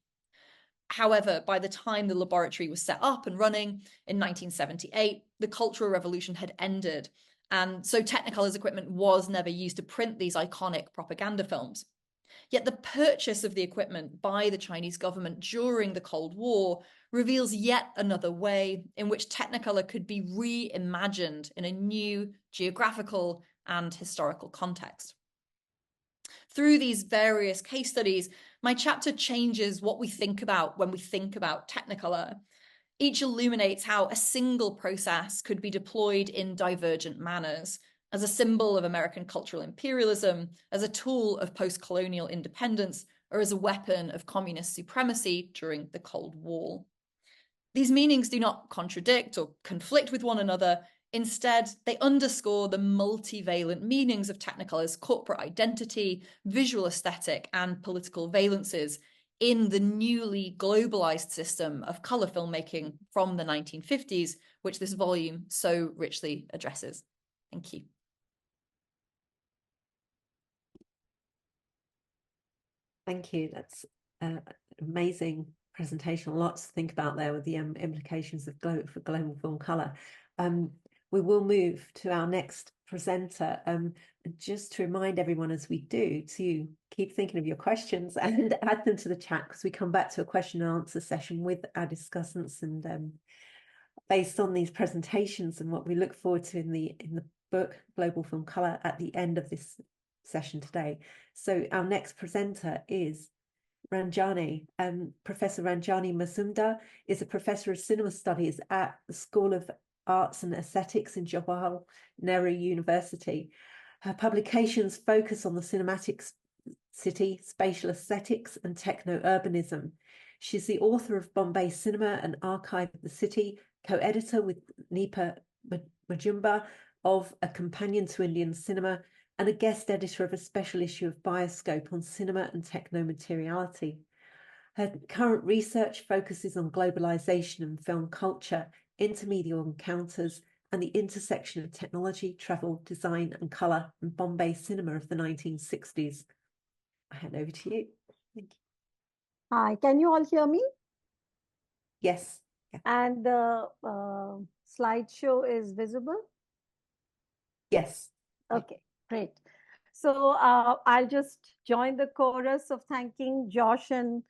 However, by the time the laboratory was set up and running in 1978, the Cultural Revolution had ended, and so Technicolor's equipment was never used to print these iconic propaganda films. Yet the purchase of the equipment by the Chinese government during the Cold War reveals yet another way in which Technicolor could be reimagined in a new geographical and historical context. Through these various case studies, my chapter changes what we think about when we think about Technicolor. Each illuminates how a single process could be deployed in divergent manners, as a symbol of American cultural imperialism, as a tool of post-colonial independence, or as a weapon of communist supremacy during the Cold War. These meanings do not contradict or conflict with one another. Instead, they underscore the multivalent meanings of Technicolor's corporate identity, visual aesthetic, and political valences in the newly globalized system of color filmmaking from the 1950s, which this volume so richly addresses. Thank you. Thank you. That's an amazing presentation. Lots to think about there with the implications of for global film colour. We will move to our next presenter. Just to remind everyone as we do to keep thinking of your questions and add them to the chat, because we come back to a question and answer session with our discussants, and based on these presentations and what we look forward to in the book Global Film Colour at the end of this session today. So our next presenter is Ranjani. Professor Ranjani Mazumdar is a professor of cinema studies at the School of Arts and Aesthetics in Jawaharlal Nehru University. Her publications focus on the cinematic city, spatial aesthetics, and techno-urbanism. She's the author of Bombay Cinema, an Archive of the City, co-editor with Nipa Majumdar of A Companion to Indian Cinema, and a guest editor of a special issue of Bioscope on cinema and techno-materiality. Her current research focuses on globalization and film culture, intermedial encounters, and the intersection of technology, travel, design, and colour in Bombay cinema of the 1960s. I hand over to you. Thank you. Hi, can you all hear me? Yes. Yeah. And the slideshow is visible? Yes. Okay, great. So I'll just join the chorus of thanking Josh and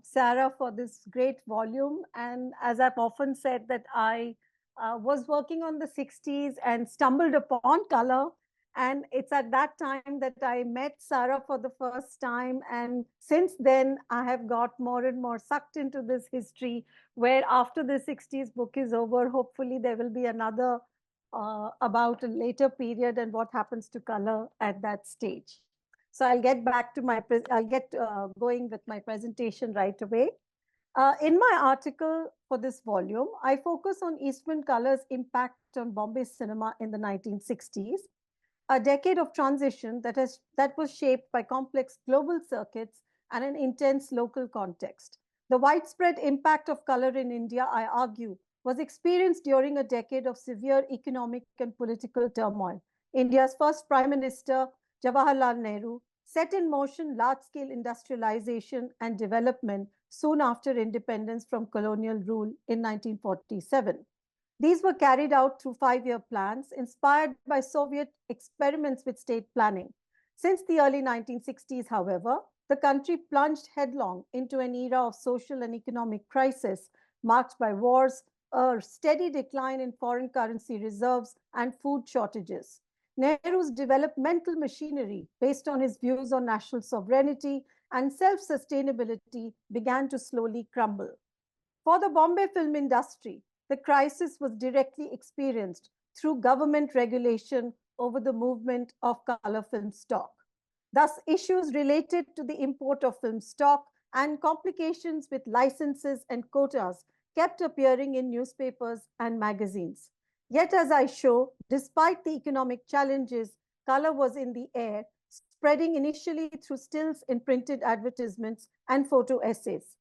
Sarah for this great volume. And as I've often said, that I was working on the 60s and stumbled upon color. And it's at that time that I met Sarah for the first time. And since then, I have got more and more sucked into this history, where after the 60s book is over, hopefully there will be another about a later period and what happens to color at that stage. So I'll get back to my, I'll get going with my presentation right away. In my article for this volume, I focus on Eastman color's impact on Bombay cinema in the 1960s, a decade of transition that was shaped by complex global circuits and an intense local context. The widespread impact of color in India, I argue, was experienced during a decade of severe economic and political turmoil. India's first Prime Minister, Jawaharlal Nehru, set in motion large-scale industrialization and development soon after independence from colonial rule in 1947. These were carried out through 5-year plans inspired by Soviet experiments with state planning. Since the early 1960s, however, the country plunged headlong into an era of social and economic crisis marked by wars, a steady decline in foreign currency reserves, and food shortages. Nehru's developmental machinery, based on his views on national sovereignty and self-sustainability, began to slowly crumble. For the Bombay film industry, the crisis was directly experienced through government regulation over the movement of color film stock. Thus, issues related to the import of film stock and complications with licenses and quotas kept appearing in newspapers and magazines. Yet, as I show, despite the economic challenges, color was in the air, spreading initially through stills in printed advertisements and photo essays.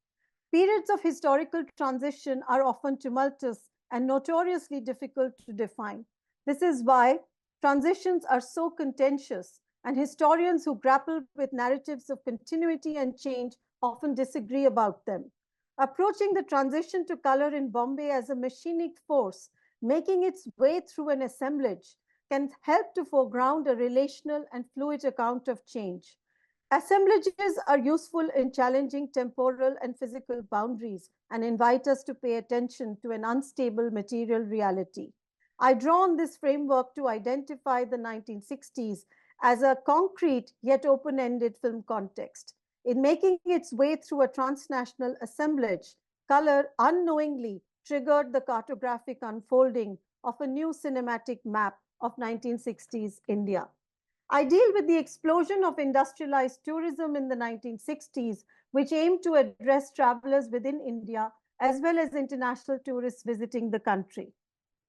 Periods of historical transition are often tumultuous and notoriously difficult to define. This is why transitions are so contentious, and historians who grapple with narratives of continuity and change often disagree about them. Approaching the transition to color in Bombay as a machinic force, making its way through an assemblage, can help to foreground a relational and fluid account of change. Assemblages are useful in challenging temporal and physical boundaries and invite us to pay attention to an unstable material reality. I draw on this framework to identify the 1960s as a concrete yet open-ended film context. In making its way through a transnational assemblage, color unknowingly triggered the cartographic unfolding of a new cinematic map of 1960s India. I deal with the explosion of industrialized tourism in the 1960s, which aimed to address travelers within India as well as international tourists visiting the country.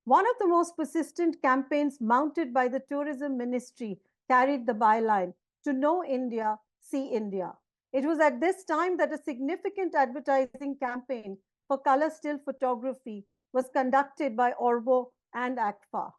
One of the most persistent campaigns mounted by the Tourism Ministry carried the byline, "To know India, see India." It was at this time that a significant advertising campaign for color still photography was conducted by Orvo and ACFA.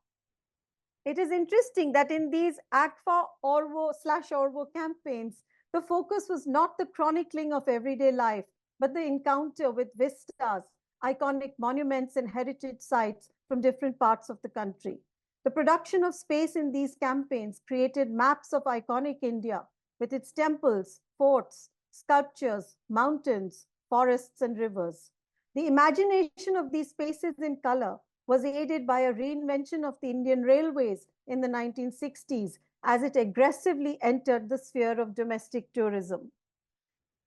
It is interesting that in these ACFA Orvo campaigns, the focus was not the chronicling of everyday life, but the encounter with vistas, iconic monuments, and heritage sites from different parts of the country. The production of space in these campaigns created maps of iconic India with its temples, forts, sculptures, mountains, forests, and rivers. The imagination of these spaces in color was aided by a reinvention of the Indian Railways in the 1960s as it aggressively entered the sphere of domestic tourism.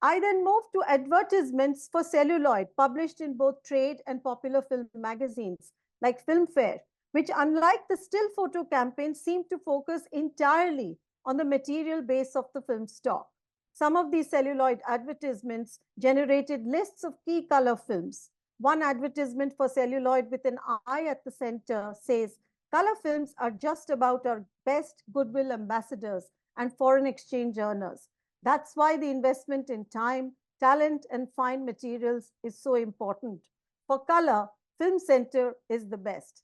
I then moved to advertisements for celluloid published in both trade and popular film magazines like Filmfare, which, unlike the still photo campaign, seemed to focus entirely on the material base of the film stock. Some of these celluloid advertisements generated lists of key color films. One advertisement for celluloid with an eye at the center says, "Color films are just about our best goodwill ambassadors and foreign exchange earners. That's why the investment in time, talent, and fine materials is so important. For color, Film Center is the best."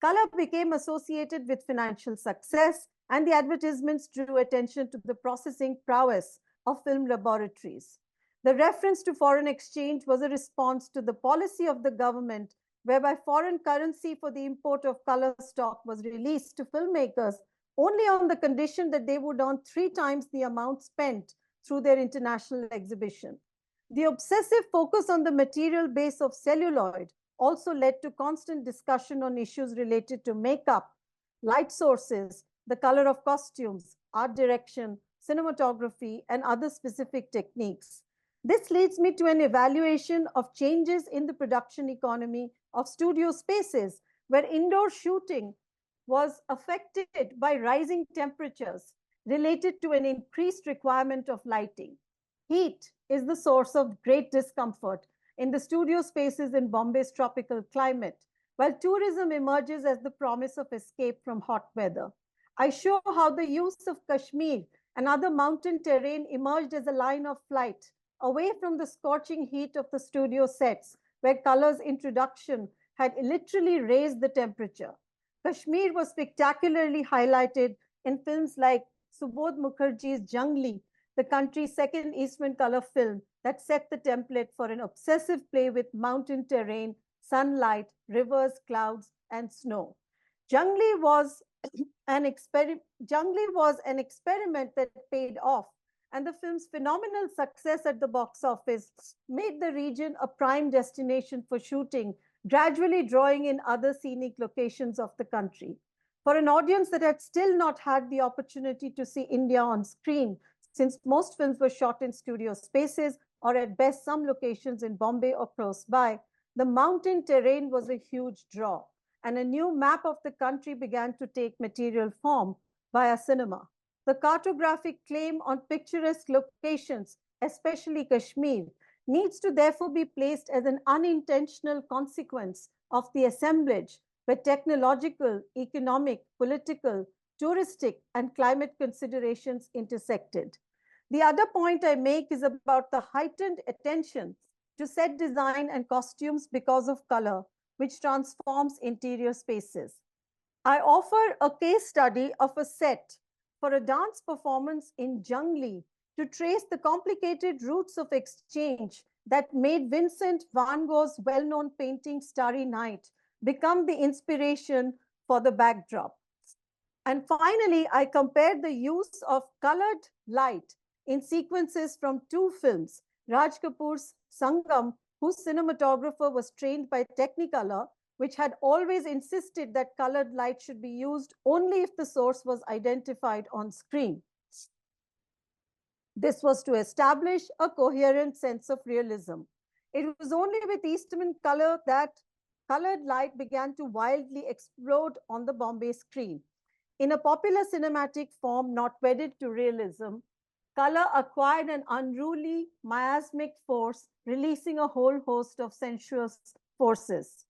Color became associated with financial success, and the advertisements drew attention to the processing prowess of film laboratories. The reference to foreign exchange was a response to the policy of the government whereby foreign currency for the import of color stock was released to filmmakers only on the condition that they would earn 3 times the amount spent through their international exhibition. The obsessive focus on the material base of celluloid also led to constant discussion on issues related to makeup, light sources, the color of costumes, art direction, cinematography, and other specific techniques. This leads me to an evaluation of changes in the production economy of studio spaces, where indoor shooting was affected by rising temperatures related to an increased requirement of lighting. Heat is the source of great discomfort in the studio spaces in Bombay's tropical climate, while tourism emerges as the promise of escape from hot weather. I show how the use of Kashmir and other mountain terrain emerged as a line of flight away from the scorching heat of the studio sets, where color's introduction had literally raised the temperature. Kashmir was spectacularly highlighted in films like Subodh Mukherjee's Jangli, the country's second Eastman color film that set the template for an obsessive play with mountain terrain, sunlight, rivers, clouds, and snow. Jangli was an experiment that paid off, and the film's phenomenal success at the box office made the region a prime destination for shooting, gradually drawing in other scenic locations of the country. For an audience that had still not had the opportunity to see India on screen, since most films were shot in studio spaces or at best some locations in Bombay or close by, the mountain terrain was a huge draw, and a new map of the country began to take material form via cinema. The cartographic claim on picturesque locations, especially Kashmir, needs to therefore be placed as an unintentional consequence of the assemblage where technological, economic, political, touristic, and climate considerations intersected. The other point I make is about the heightened attention to set design and costumes because of color, which transforms interior spaces. I offer a case study of a set for a dance performance in Jangli to trace the complicated routes of exchange that made Vincent van Gogh's well-known painting Starry Night become the inspiration for the backdrop. And finally, I compared the use of colored light in sequences from 2 films, Raj Kapoor's Sangam, whose cinematographer was trained by Technicolor, which had always insisted that colored light should be used only if the source was identified on screen. This was to establish a coherent sense of realism. It was only with Eastman color that colored light began to wildly explode on the Bombay screen. In a popular cinematic form not wedded to realism, color acquired an unruly, miasmic force, releasing a whole host of sensuous forces.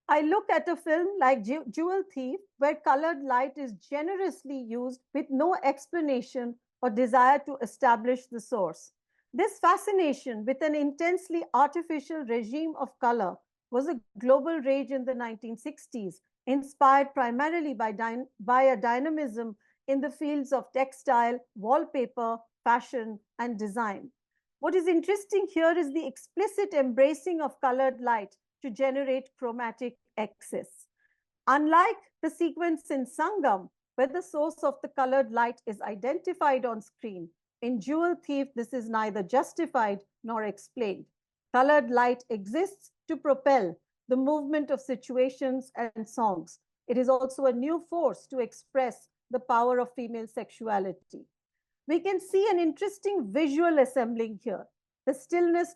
I look at a film like Jewel Thief, where colored light is generously used with no explanation or desire to establish the source. This fascination with an intensely artificial regime of color was a global rage in the 1960s, inspired primarily by a dynamism in the fields of textile, wallpaper, fashion, and design. What is interesting here is the explicit embracing of colored light to generate chromatic excess. Unlike the sequence in Sangam, where the source of the colored light is identified on screen, in Jewel Thief, this is neither justified nor explained. Colored light exists to propel the movement of situations and songs. It is also a new force to express the power of female sexuality. We can see an interesting visual assembling here. The stillness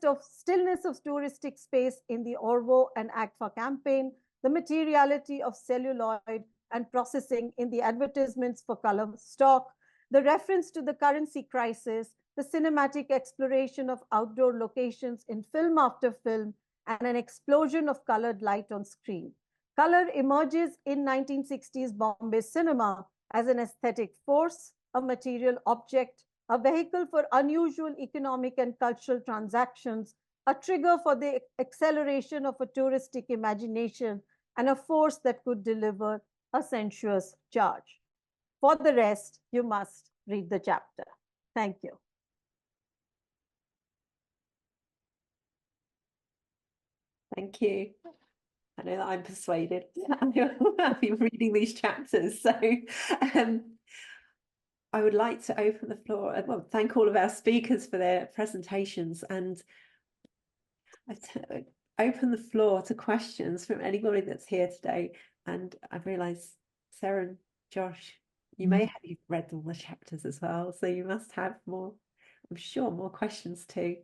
of touristic space in the Orvo and Agfa campaign, the materiality of celluloid and processing in the advertisements for color stock, the reference to the currency crisis, the cinematic exploration of outdoor locations in film after film, and an explosion of colored light on screen. Color emerges in 1960s Bombay cinema as an aesthetic force, a material object, a vehicle for unusual economic and cultural transactions, a trigger for the acceleration of a touristic imagination, and a force that could deliver a sensuous charge. For the rest, you must read the chapter. Thank you. Thank you. I know that I'm persuaded. I've been reading these chapters, so I would like to open the floor. Well, thank all of our speakers for their presentations, and open the floor to questions from anybody that's here today. And I realise, Sarah and Josh, you may have read all the chapters as well, so you must have more, I'm sure, more questions too.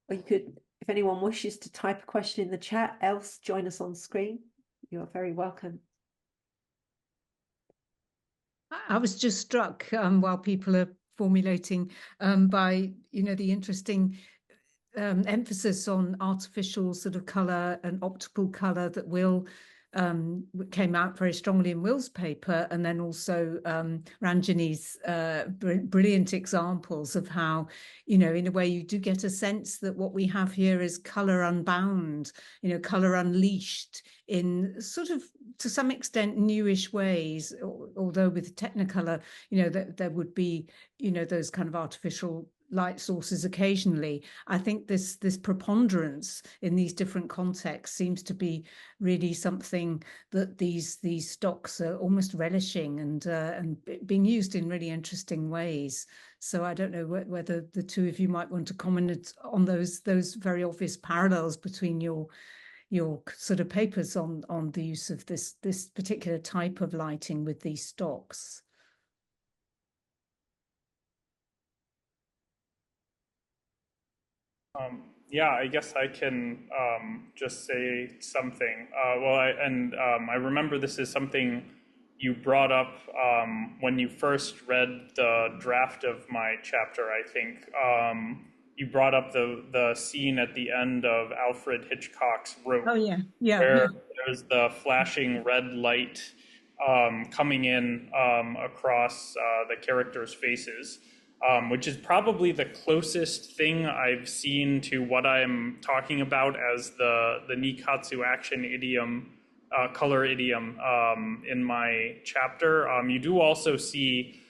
Or you could, if anyone wishes to type a question in the chat, else join us on screen. You are very welcome. I was just struck while people are formulating by, the interesting emphasis on artificial sort of colour and optical colour that Will came out very strongly in Will's paper, and then also Ranjani's brilliant examples of how, in a way you do get a sense that what we have here is colour unbound, colour unleashed in sort of, to some extent, newish ways, although with Technicolor, there would be, those kind of artificial light sources occasionally. I think this preponderance in these different contexts seems to be really something that these stocks are almost relishing and being used in really interesting ways. So I don't know whether the two of you might want to comment on those very obvious parallels between your sort of papers on the use of this particular type of lighting with these stocks. Yeah, I guess I can just say something. I remember this is something you brought up when you first read the draft of my chapter, I think. You brought up the scene at the end of Alfred Hitchcock's Rope. Oh, yeah. Where there's the flashing red light coming in across the characters' faces. Which is probably the closest thing I've seen to what I'm talking about as the Nikatsu action idiom, color idiom in my chapter. You do also see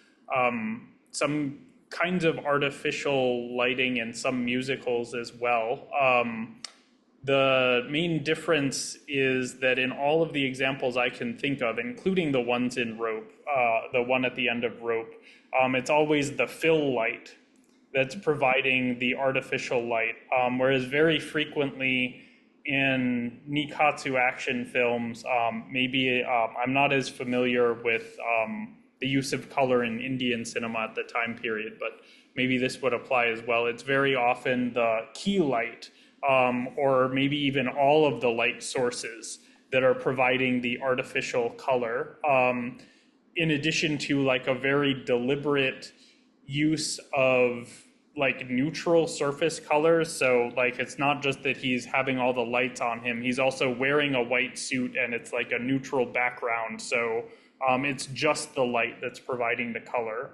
some kinds of artificial lighting in some musicals as well. The main difference is that in all of the examples I can think of, including the ones in Rope, the one at the end of Rope, it's always the fill light that's providing the artificial light, whereas very frequently in Nikatsu action films, maybe I'm not as familiar with the use of color in Indian cinema at the time period, but maybe this would apply as well. It's very often the key light, or maybe even all of the light sources that are providing the artificial color, in addition to like a very deliberate use of like neutral surface colors. So like it's not just that he's having all the lights on him, he's also wearing a white suit and it's like a neutral background. So it's just the light that's providing the color,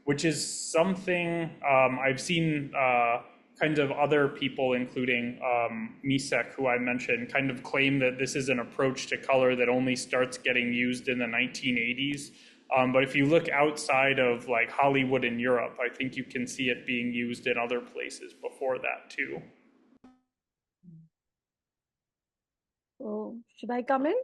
which is something I've seen kind of other people, including Misek, who I mentioned, kind of claim that this is an approach to color that only starts getting used in the 1980s. But if you look outside of like Hollywood and Europe, I think you can see it being used in other places before that too. So should I come in?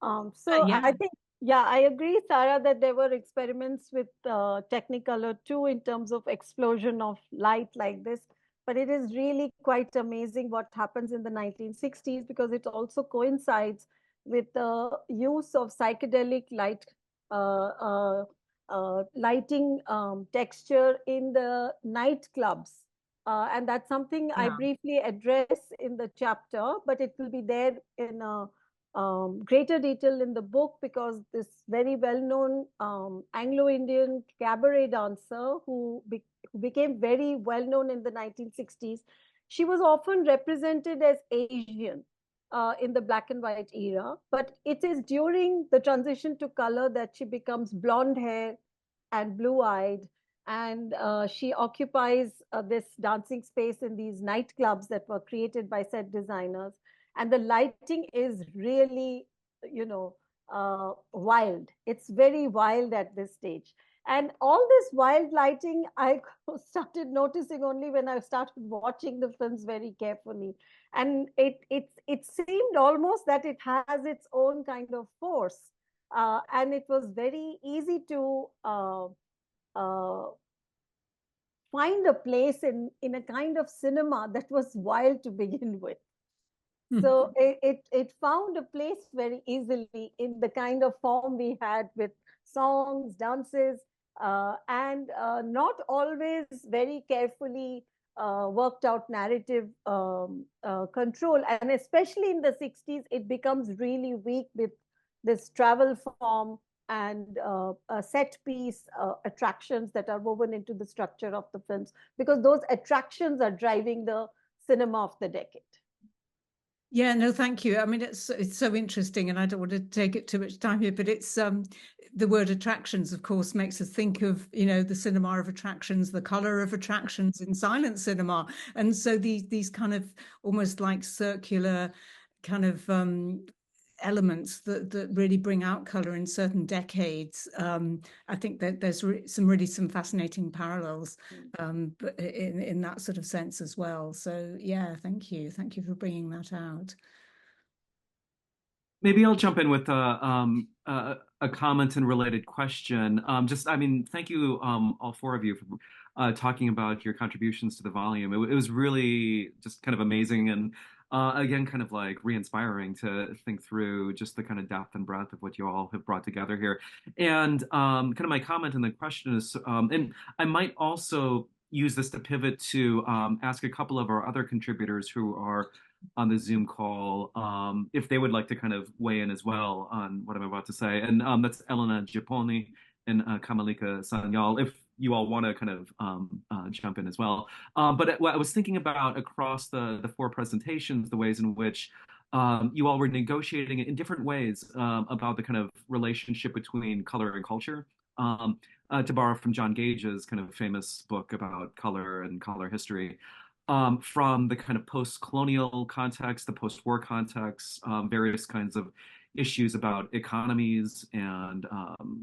Yeah. I think, I agree, Sarah, that there were experiments with Technicolor too in terms of explosion of light like this. But it is really quite amazing what happens in the 1960s, because it also coincides with the use of psychedelic light, lighting texture in the nightclubs. And that's something I briefly address in the chapter, but it will be there in a greater detail in the book, because this very well-known Anglo-Indian cabaret dancer who became very well-known in the 1960s, she was often represented as Asian in the black and white era, but it is during the transition to color that she becomes blonde hair and blue-eyed, and she occupies this dancing space in these nightclubs that were created by set designers. And the lighting is really, wild. It's very wild at this stage. And all this wild lighting, I started noticing only when I started watching the films very carefully. And it seemed almost that it has its own kind of force. And it was very easy to find a place in a kind of cinema that was wild to begin with. So it found a place very easily in the kind of form we had with songs, dances, and not always very carefully worked out narrative control. And especially in the 60s, it becomes really weak with this travel form and set piece attractions that are woven into the structure of the films, because those attractions are driving the cinema of the decade. Yeah, no, thank you. I mean, it's so interesting, and I don't want to take it too much time here, but it's the word attractions, of course, makes us think of, you know, the cinema of attractions, the color of attractions in silent cinema. And so these kind of almost like circular kind of elements that really bring out color in certain decades. I think that there's some fascinating parallels but in that sort of sense as well. So yeah, thank you for bringing that out. Maybe I'll jump in with a comment and related question. I mean, thank you, all four of you, for talking about your contributions to the volume. It was really just kind of amazing, and again, kind of like re-inspiring to think through just the kind of depth and breadth of what you all have brought together here. And kind of my comment and the question is, and I might also use this to pivot to ask a couple of our other contributors who are on the Zoom call, if they would like to kind of weigh in as well on what I'm about to say. And that's Elena Giapponi and Kamalika Sanyal, if you all want to kind of jump in as well. But I was thinking about across the four presentations, the ways in which you all were negotiating in different ways about the kind of relationship between color and culture. To borrow from John Gage's kind of famous book about color and color history, from the kind of post-colonial context, the post-war context, various kinds of issues about economies and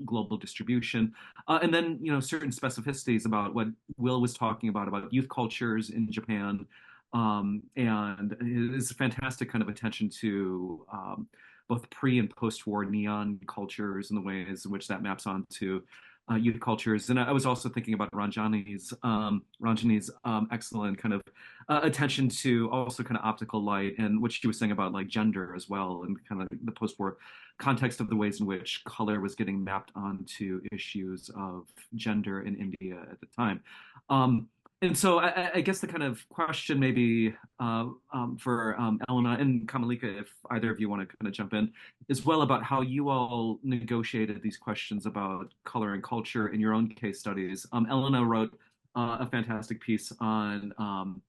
global distribution, and then, you know, certain specificities about what Will was talking about youth cultures in Japan, and it's a fantastic kind of attention to both pre and post-war neon cultures and the ways in which that maps onto youth cultures. And I was also thinking about Ranjani's excellent kind of attention to also kind of optical light and what she was saying about like gender as well, and kind of the post-war context of the ways in which color was getting mapped onto issues of gender in India at the time. And so I guess the kind of question maybe for Elena and Kamalika, if either of you want to kind of jump in, as well, about how you all negotiated these questions about color and culture in your own case studies. Elena wrote a fantastic piece on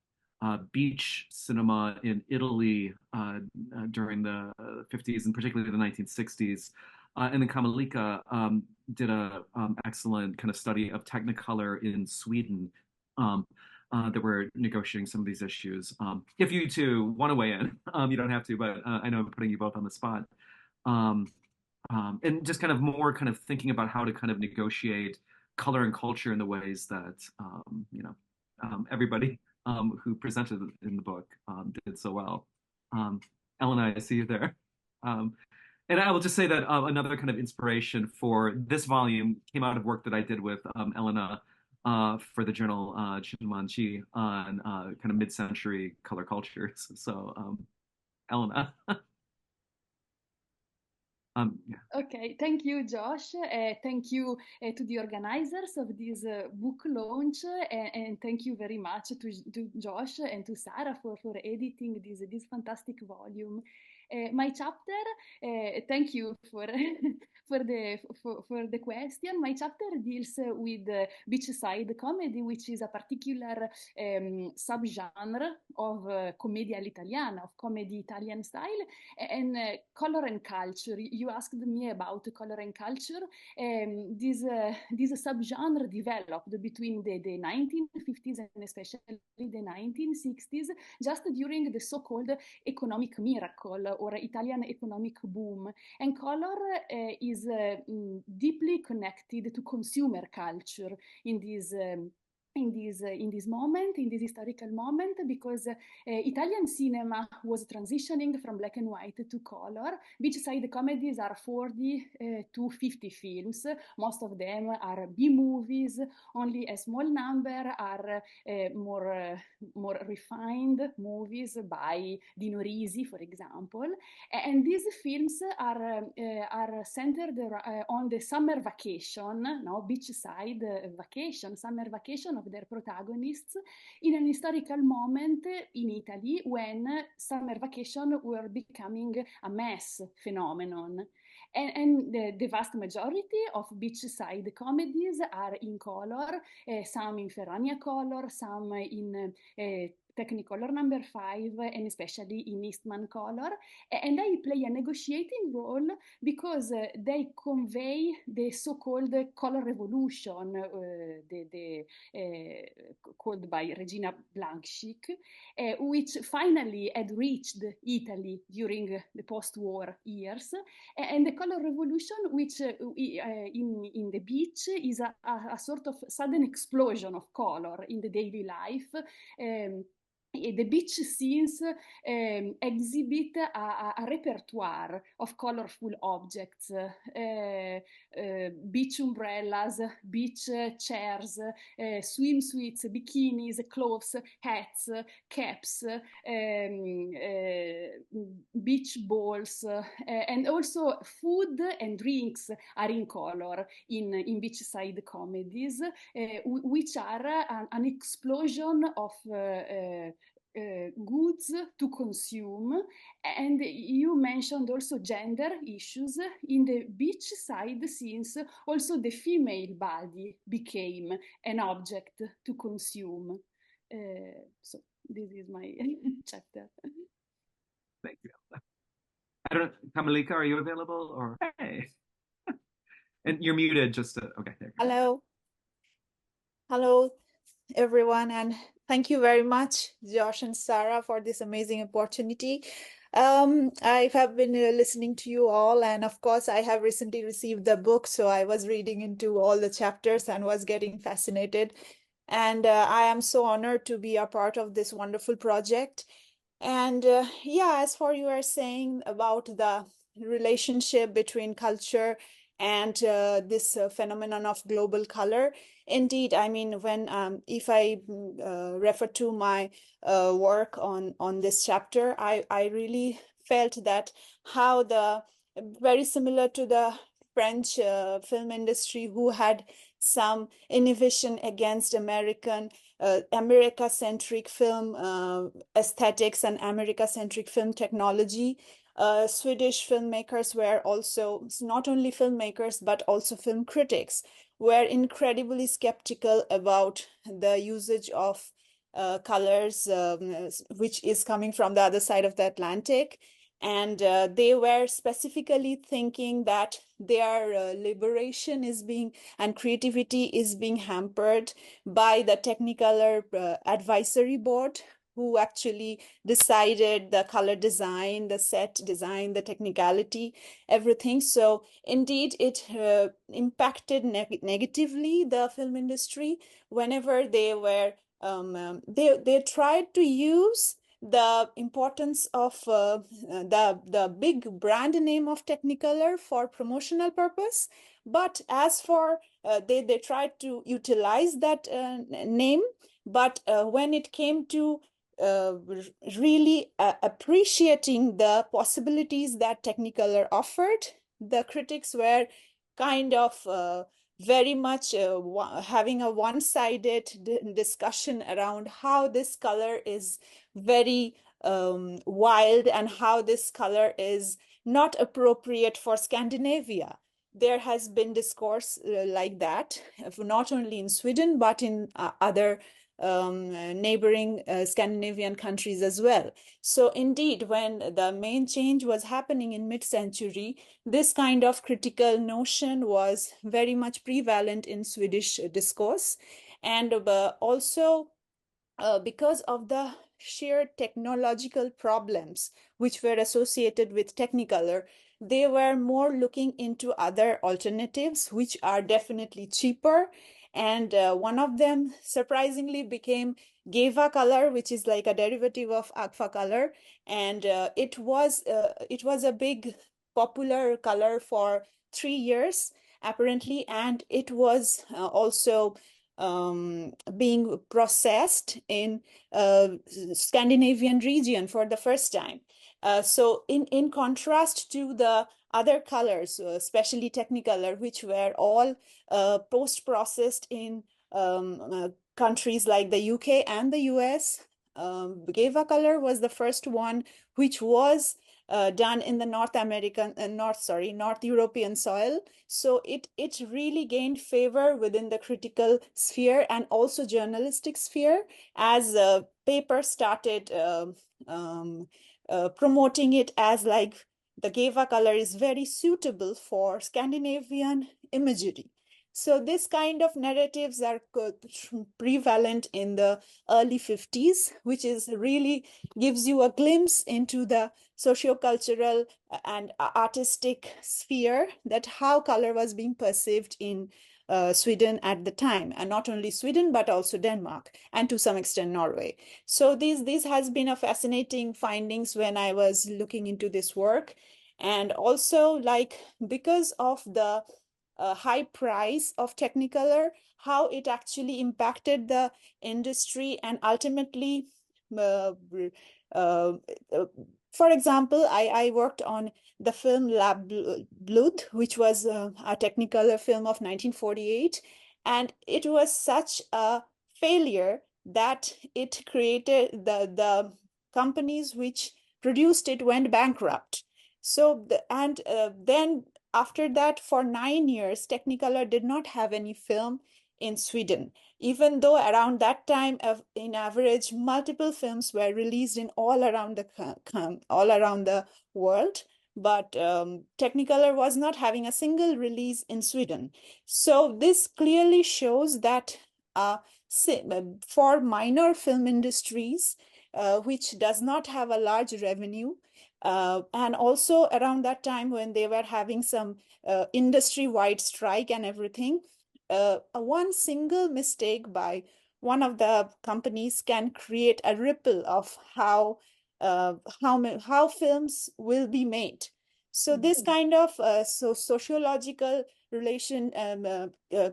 beach cinema in Italy during the 50s and particularly the 1960s. And then Kamalika did a excellent kind of study of Technicolor in Sweden, that we're negotiating some of these issues. If you two want to weigh in, you don't have to, but I know I'm putting you both on the spot. And just kind of more kind of thinking about how to kind of negotiate color and culture in the ways that, you know, everybody who presented in the book did so well. Elena, I see you there. And I will just say that another kind of inspiration for this volume came out of work that I did with Elena for the journal Chinmanji on kind of mid-century color cultures. So, Elena. Yeah. Okay, thank you, Josh. Thank you to the organizers of this book launch, and thank you very much to Josh and to Sarah for editing this fantastic volume. My chapter, thank you for for the question. My chapter deals with beachside comedy, which is a particular subgenre of commedia all'italiana, of comedy Italian style, and color and culture. You asked me about color and culture. This subgenre developed between the 1950s and especially the 1960s, just during the so-called economic miracle or Italian economic boom. And color is deeply connected to consumer culture in this in this moment, in this historical moment, because Italian cinema was transitioning from black and white to color. Beachside comedies are 40 to 50 films. Most of them are B movies. Only a small number are more refined movies by Dino Risi, for example. And these films are centered on the summer vacation, no, beachside vacation, summer vacation of their protagonists in an historical moment in Italy when summer vacation were becoming a mass phenomenon. And the vast majority of beachside comedies are in color, some in Ferrania color, some in Technicolor number 5, and especially in Eastman color. And they play a negotiating role because they convey the so-called color revolution, called by Regina Blankschick, which finally had reached Italy during the post-war years. And the color revolution, which in the beach is a sort of sudden explosion of color in the daily life. The beach scenes exhibit a repertoire of colorful objects, beach umbrellas, beach chairs, swimsuits, bikinis, clothes, hats, caps, beach balls, and also food and drinks are in color in beachside comedies, which are an explosion of goods to consume. And you mentioned also gender issues. In the beachside scenes, also the female body became an object to consume. So this is my chapter. Thank you. I don't know, Kamalika, are you available? Or hey, and you're muted. Just okay. There. Hello, hello, everyone, and thank you very much, Josh and Sarah, for this amazing opportunity. I have been listening to you all, and of course, I have recently received the book, so I was reading into all the chapters and was getting fascinated. And I am so honored to be a part of this wonderful project. And yeah, as for you are saying about the relationship between culture and this phenomenon of global color, indeed, I mean, when if I refer to my work on this chapter, I really felt that how the very similar to the French film industry, who had some inhibition against America-centric film aesthetics and America-centric film technology. Swedish filmmakers were also, not only filmmakers, but also film critics, were incredibly skeptical about the usage of colors, which is coming from the other side of the Atlantic. And they were specifically thinking that their liberation is being, and creativity is being hampered by the Technicolor Advisory Board, who actually decided the color design, the set design, the technicality, everything. So indeed, it impacted negatively the film industry whenever they were, they tried to use the importance of the big brand name of Technicolor for promotional purpose. But as for, they tried to utilize that name, but when it came to really appreciating the possibilities that Technicolor offered, the critics were kind of very much having a one-sided discussion around how this color is very wild and how this color is not appropriate for Scandinavia. There has been discourse like that, not only in Sweden, but in other neighboring Scandinavian countries as well. So indeed, when the main change was happening in mid-century, this kind of critical notion was very much prevalent in Swedish discourse. And also because of the sheer technological problems which were associated with Technicolor, they were more looking into other alternatives, which are definitely cheaper. And one of them surprisingly became Geva color, which is like a derivative of Agfa color. And it was a big popular color for 3 years, apparently. And it was also being processed in Scandinavian region for the first time. So in contrast to the other colors, especially Technicolor, which were all post-processed in countries like the UK and the US, Geva color was the first one which was done in the North European soil. So it really gained favor within the critical sphere and also journalistic sphere as paper started promoting it as like the Geva color is very suitable for Scandinavian imagery. So this kind of narratives are prevalent in the early 50s, which is really gives you a glimpse into the sociocultural and artistic sphere, that how color was being perceived in Sweden at the time, and not only Sweden, but also Denmark, and to some extent Norway. So this has been a fascinating findings when I was looking into this work. And also, like, because of the high price of Technicolor, how it actually impacted the industry, and ultimately, for example, I worked on the film Lab Blood, which was a Technicolor film of 1948, and it was such a failure that it created the companies which produced it went bankrupt. So then after that, for 9 years, Technicolor did not have any film in Sweden, even though around that time, in average, multiple films were released in all around the world. But Technicolor was not having a single release in Sweden. So this clearly shows that for minor film industries, which does not have a large revenue, and also around that time when they were having some industry-wide strike and everything, one single mistake by one of the companies can create a ripple of how films will be made. So this kind of sociological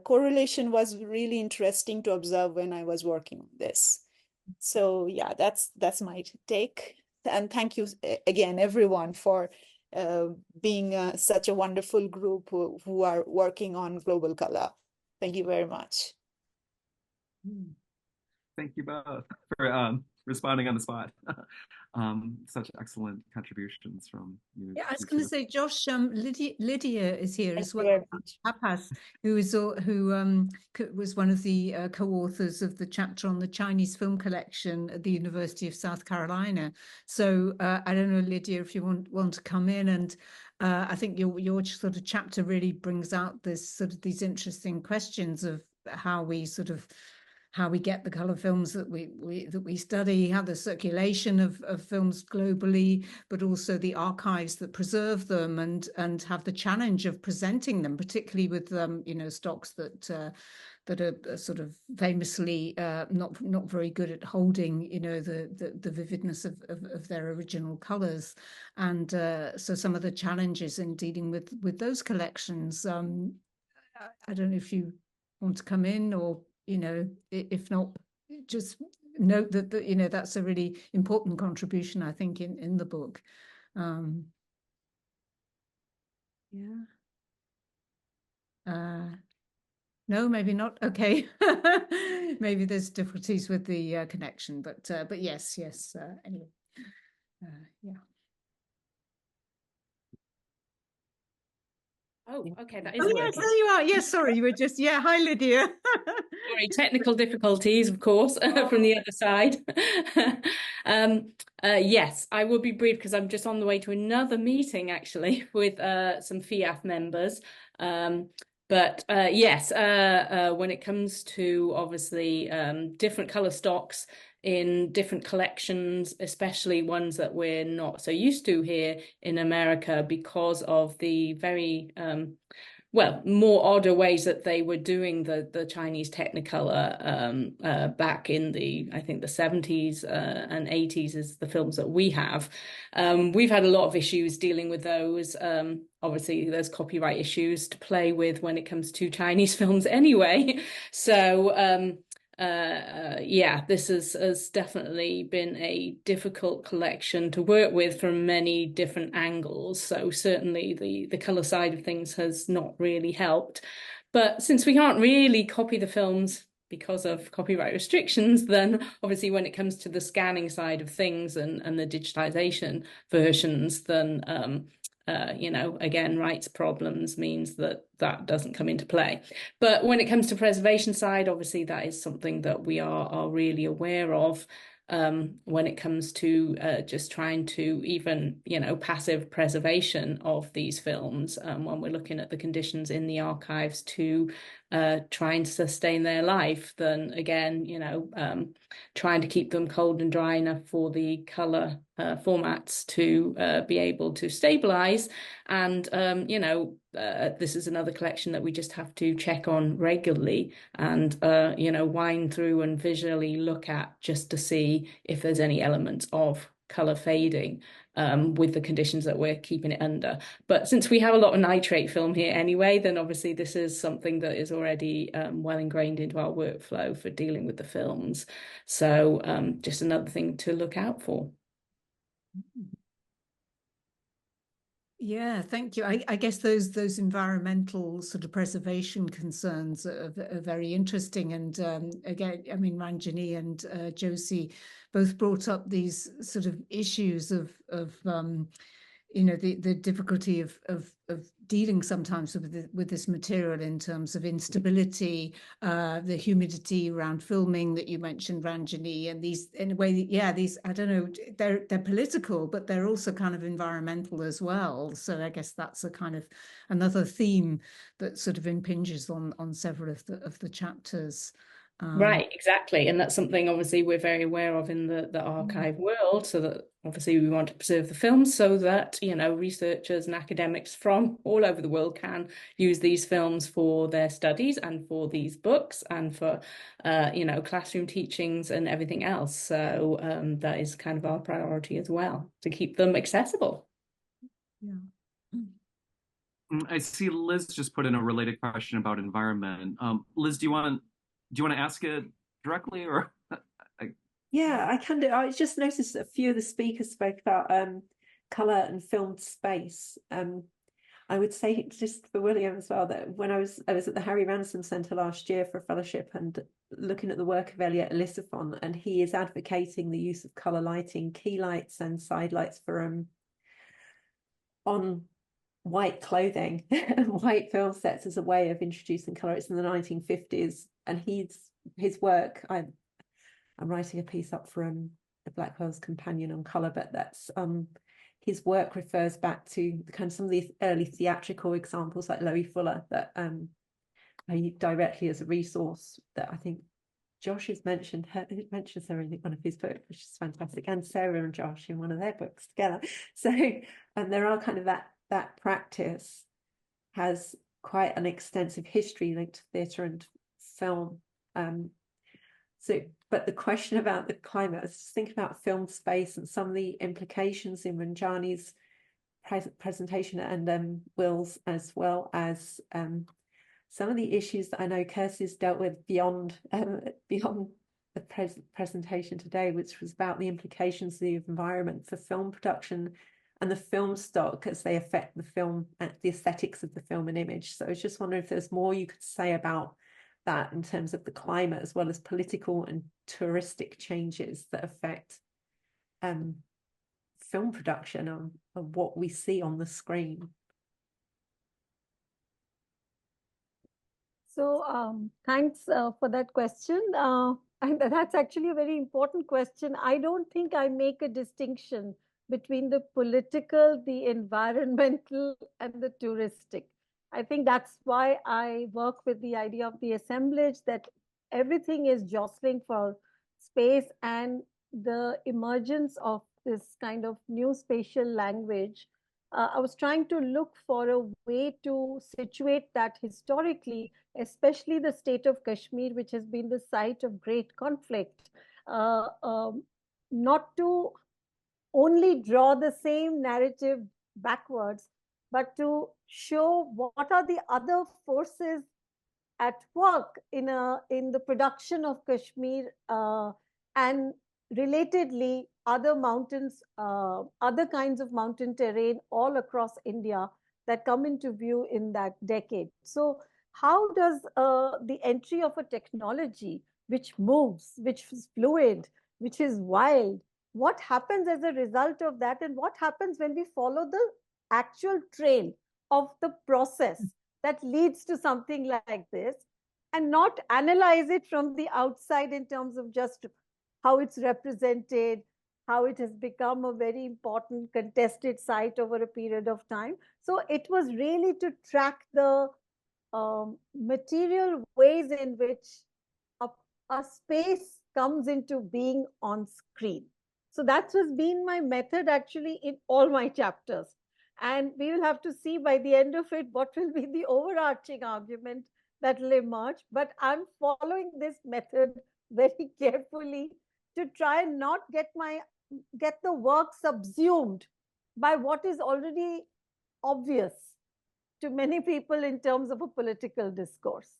correlation was really interesting to observe when I was working on this. So yeah, that's my take. And thank you again, everyone, for being such a wonderful group who are working on global color. Thank you very much. Thank you both for responding on the spot. Such excellent contributions from you. Yeah, I was going to say, Josh, Lydia is here as well. Papas, who was one of the co-authors of the chapter on the Chinese film collection at the University of South Carolina. So I don't know, Lydia, if you want to come in, and I think your sort of chapter really brings out this sort of these interesting questions of how we get the color films that we study, how the circulation of films globally, but also the archives that preserve them, and have the challenge of presenting them, particularly with stocks that are sort of famously not very good at holding the vividness of their original colors, and so some of the challenges in dealing with those collections. I don't know if you want to come in, or if not, just note that that's a really important contribution, I think, in the book. No, maybe not. Okay. Maybe there's difficulties with the connection, but yes. Anyway, yeah. Oh, okay, that is working. Yes, there you are. Yes, sorry, you were just, hi, Lydia. Sorry, technical difficulties, of course, from the other side. Yes, I will be brief because I'm just on the way to another meeting, actually, with some FIAF members. But yes, when it comes to, obviously, different colour stocks, in different collections, especially ones that we're not so used to here in America because of the very well, more odder ways that they were doing the Chinese Technicolor back in I think the 70s and 80s is the films that we have. We've had a lot of issues dealing with those. Obviously, there's copyright issues to play with when it comes to Chinese films anyway. So yeah, this has definitely been a difficult collection to work with from many different angles. So certainly the color side of things has not really helped. But since we can't really copy the films because of copyright restrictions, then obviously when it comes to the scanning side of things and the digitization versions, then you know, again, rights problems means that doesn't come into play. But when it comes to preservation side, obviously that is something that we are really aware of when it comes to just trying to even, you know, passive preservation of these films when we're looking at the conditions in the archives to try and sustain their life, then again, you know, trying to keep them cold and dry enough for the color formats to be able to stabilize. And, you know, this is another collection that we just have to check on regularly and, you know, wind through and visually look at just to see if there's any elements of color fading with the conditions that we're keeping it under. But since we have a lot of nitrate film here anyway, then obviously this is something that is already well ingrained into our workflow for dealing with the films. So just another thing to look out for. Yeah, thank you. I guess those environmental sort of preservation concerns are very interesting. And again, I mean, Ranjani and Josie both brought up these sort of issues of you know, the difficulty of dealing sometimes with this material in terms of instability, the humidity around filming that you mentioned, Ranjani, and these, in a way, yeah, these, I don't know, they're political, but they're also kind of environmental as well. So I guess that's a kind of another theme that sort of impinges on several of the chapters. Right, exactly. And that's something obviously we're very aware of in the archive world, so that obviously we want to preserve the films so that, you know, researchers and academics from all over the world can use these films for their studies and for these books and for, you know, classroom teachings and everything else. So that is kind of our priority as well, to keep them accessible. Yeah. I see Liz just put in a related question about environment. Liz, do you want to ask it directly, or? Yeah, I can do. I just noticed that a few of the speakers spoke about color and filmed space. I would say just for William as well that when I was at the Harry Ransom Centre last year for a fellowship and looking at the work of Elliot Elisifon, and he is advocating the use of color lighting, key lights and side lights for on white clothing and white film sets as a way of introducing color. It's in the 1950s, and his work. I'm writing a piece up for the Blackwell's Companion on Colour, but that's his work refers back to kind of some of the early theatrical examples like Loie Fuller that I directly as a resource that I think Josh has mentioned. He mentions her in one of his books, which is fantastic, and Sarah and Josh in one of their books together. So and there are kind of that practice has quite an extensive history linked to theatre and film. So, but the question about the climate, I was just thinking about film space and some of the implications in Ranjani's presentation and Will's, as well as some of the issues that I know Kirsty's dealt with beyond the presentation today, which was about the implications of the environment for film production and the film stock as they affect the film, the aesthetics of the film and image. So I was just wondering if there's more you could say about that in terms of the climate, as well as political and touristic changes that affect film production and what we see on the screen. So thanks for that question. And that's actually a very important question. I don't think I make a distinction between the political, the environmental, and the touristic. I think that's why I work with the idea of the assemblage, that everything is jostling for space and the emergence of this kind of new spatial language, I was trying to look for a way to situate that historically, especially the state of Kashmir, which has been the site of great conflict, not to only draw the same narrative backwards, but to show what are the other forces at work in the production of Kashmir, and relatedly other mountains, other kinds of mountain terrain all across India that come into view in that decade. So how does the entry of a technology which moves, which is fluid, which is wild, what happens as a result of that, and what happens when we follow the actual trail of the process that leads to something like this, and not analyze it from the outside in terms of just how it's represented, how it has become a very important contested site over a period of time. So it was really to track the material ways in which a space comes into being on screen. So that has been my method actually in all my chapters. And we will have to see by the end of it what will be the overarching argument that will emerge. But I'm following this method very carefully to try and not get the work subsumed by what is already obvious to many people in terms of a political discourse.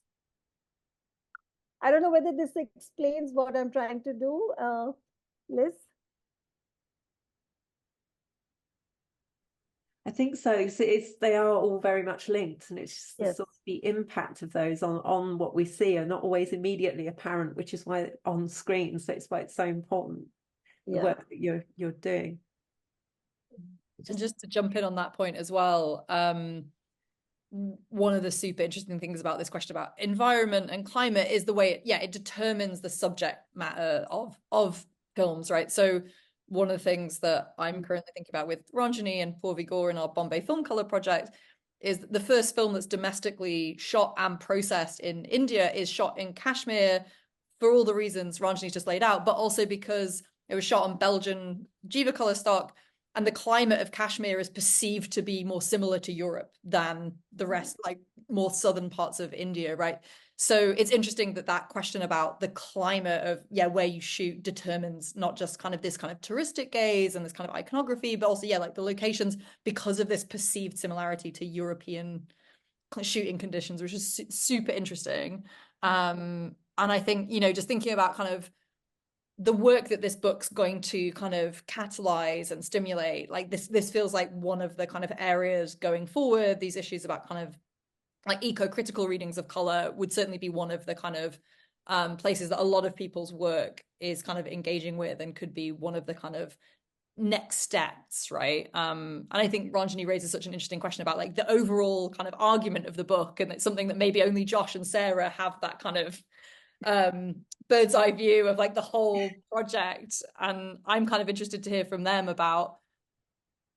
I don't know whether this explains what I'm trying to do, Liz? I think so. They are all very much linked, and it's just Yes. sort of the impact of those on what we see are not always immediately apparent, which is why on screen. So it's why it's so important, the work that you're doing. And just to jump in on that point as well, one of the super interesting things about this question about environment and climate is the way it determines the subject matter of films, right? So one of the things that I'm currently thinking about with Ranjani and Purvi Gore in our Bombay Film Color project is the first film that's domestically shot and processed in India is shot in Kashmir for all the reasons Ranjani's just laid out, but also because it was shot on Belgian Jiva color stock, and the climate of Kashmir is perceived to be more similar to Europe than the rest, like more southern parts of India, right? So it's interesting that question about the climate of where you shoot determines not just kind of this kind of touristic gaze and this kind of iconography, but also like the locations, because of this perceived similarity to European shooting conditions, which is super interesting. And I think, just thinking about kind of the work that this book's going to kind of catalyze and stimulate, like this feels like one of the kind of areas going forward. These issues about kind of like eco-critical readings of color would certainly be one of the kind of places that a lot of people's work is kind of engaging with, and could be one of the kind of next steps, right? And I think Ranjani raises such an interesting question about like the overall kind of argument of the book, and it's something that maybe only Josh and Sarah have that kind of bird's eye view of like the whole project. And I'm kind of interested to hear from them about,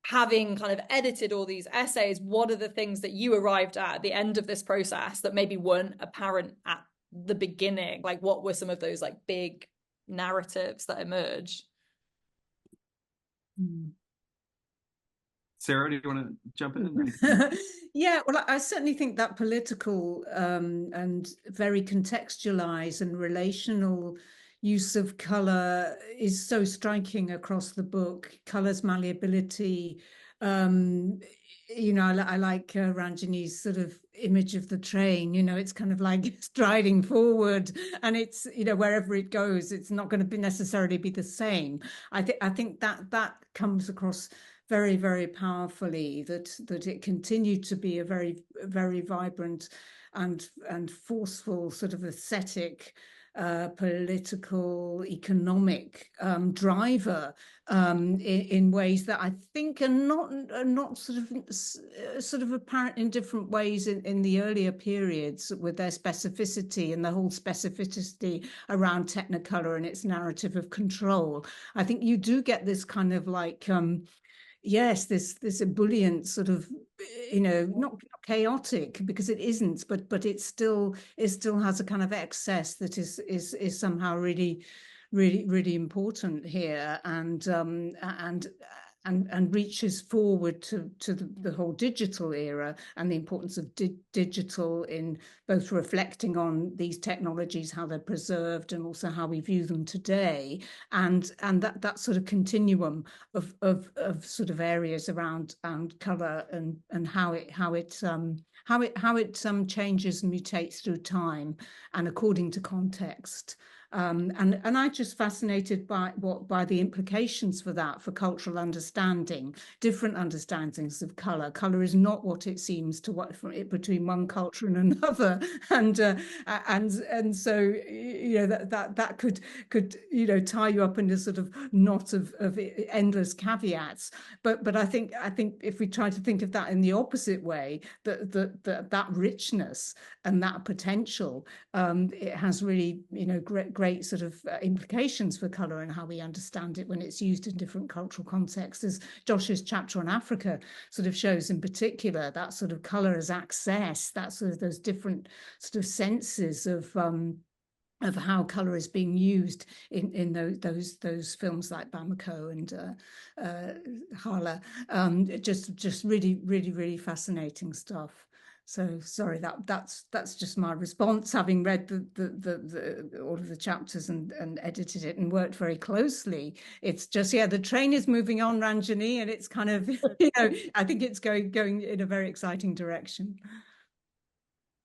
having kind of edited all these essays, what are the things that you arrived at the end of this process that maybe weren't apparent at the beginning? Like, what were some of those like big narratives that emerged? Sarah, do you want to jump in? Yeah, well, I certainly think that political and very contextualized and relational use of color is so striking across the book. Color's malleability. I like Ranjani's sort of image of the train. It's kind of like striding forward, and it's wherever it goes, it's not going to necessarily be the same. I think that comes across very, very powerfully, that it continued to be a very, very vibrant and forceful sort of aesthetic, political, economic driver in ways that I think are not sort of apparent in different ways in the earlier periods, with their specificity and the whole specificity around Technicolor and its narrative of control. I think you do get this kind of like yes, this ebullient sort of, not chaotic, because it isn't, but it still has a kind of excess that is somehow really really important here, and reaches forward to the whole digital era and the importance of digital in both reflecting on these technologies, how they're preserved, and also how we view them today, and that sort of continuum of sort of areas around color and how it changes and mutates through time and according to context. And I'm just fascinated by the implications for that, for cultural understanding, different understandings of color. Color is not what it seems to what between one culture and another, and so that could tie you up in a sort of knot of endless caveats. But I think if we try to think of that in the opposite way, that richness and that potential, it has really great sort of implications for color and how we understand it when it's used in different cultural contexts. As Josh's chapter on Africa sort of shows in particular, that sort of color as access, that sort of those different sort of senses of how color is being used in those films like Bamako and Hala. Just really fascinating stuff. So sorry, that's just my response, having read the all of the chapters and edited it and worked very closely. It's just, the train is moving on, Ranjani, and it's kind of, I think it's going in a very exciting direction.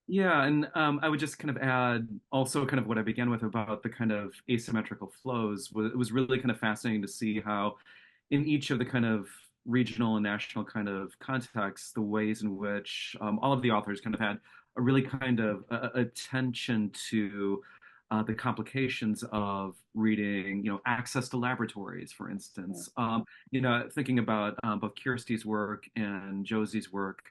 Yeah, and I would just kind of add also kind of what I began with about the kind of asymmetrical flows. It was really kind of fascinating to see how in each of the kind of regional and national kind of contexts, the ways in which all of the authors kind of had a really kind of attention to the complications of reading, access to laboratories, for instance. Thinking about both Kirsty's work and Josie's work,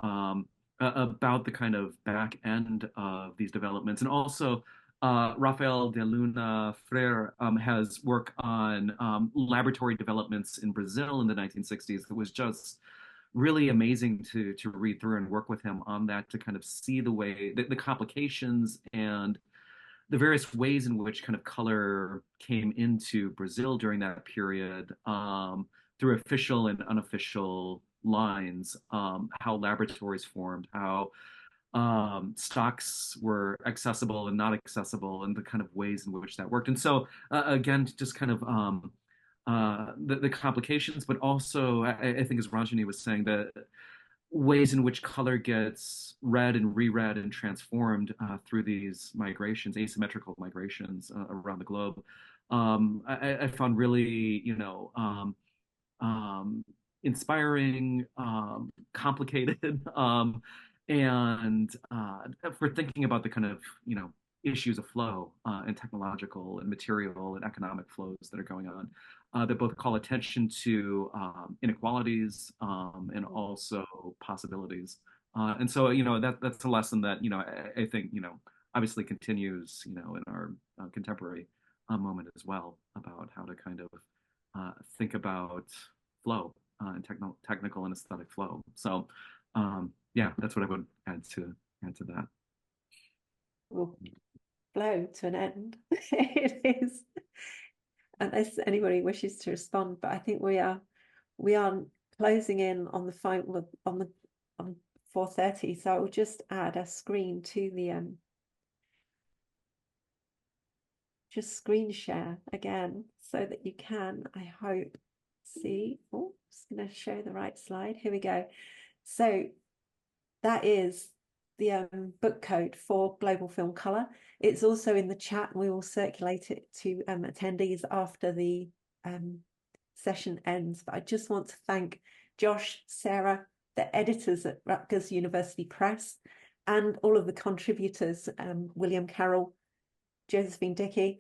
about the kind of back end of these developments, and also Rafael de Luna Freire has work on laboratory developments in Brazil in the 1960s. It was just really amazing to read through and work with him on that, to kind of see the way, the complications and the various ways in which kind of color came into Brazil during that period, through official and unofficial lines, how laboratories formed, how stocks were accessible and not accessible, and the kind of ways in which that worked. And so again, just kind of the complications, but also I think, as Ranjani was saying, the ways in which color gets read and reread and transformed through these migrations, asymmetrical migrations around the globe. I found really, inspiring, complicated, and for thinking about the kind of issues of flow and technological and material and economic flows that are going on, that both call attention to inequalities and also possibilities. And so that's a lesson that I think obviously continues in our contemporary moment as well, about how to kind of think about flow and technical and aesthetic flow. So that's what I would add to that. We'll flow to an end. It is, unless anybody wishes to respond, but I think we are closing in on the phone on 4:30. So I will just add a screen to the just screen share again, so that you can, I hope, see. Oh, just going to show the right slide. Here we go. So that is the book code for Global Film Colour. It's also in the chat, and we will circulate it to attendees after the session ends. But I just want to thank Josh, Sarah, the editors at Rutgers University Press, and all of the contributors, William Carroll, Josephine Diecke,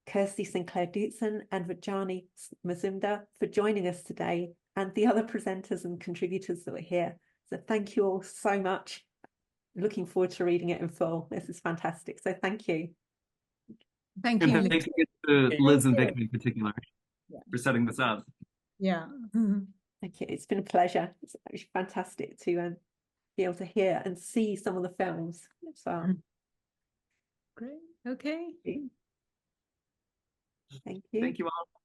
Kirsty, Sinclair, Dootson, and Ranjani Mazumdar for joining us today, and the other presenters and contributors that were here. So thank you all so much. Looking forward to reading it in full. This is fantastic. So thank you. Thank you. And thank you to Liz and Vicky in particular for setting this up. Yeah. Thank you. It's been a pleasure. It's actually fantastic to be able to hear and see some of the films as well. Great. Okay. Thank you. Thank you all.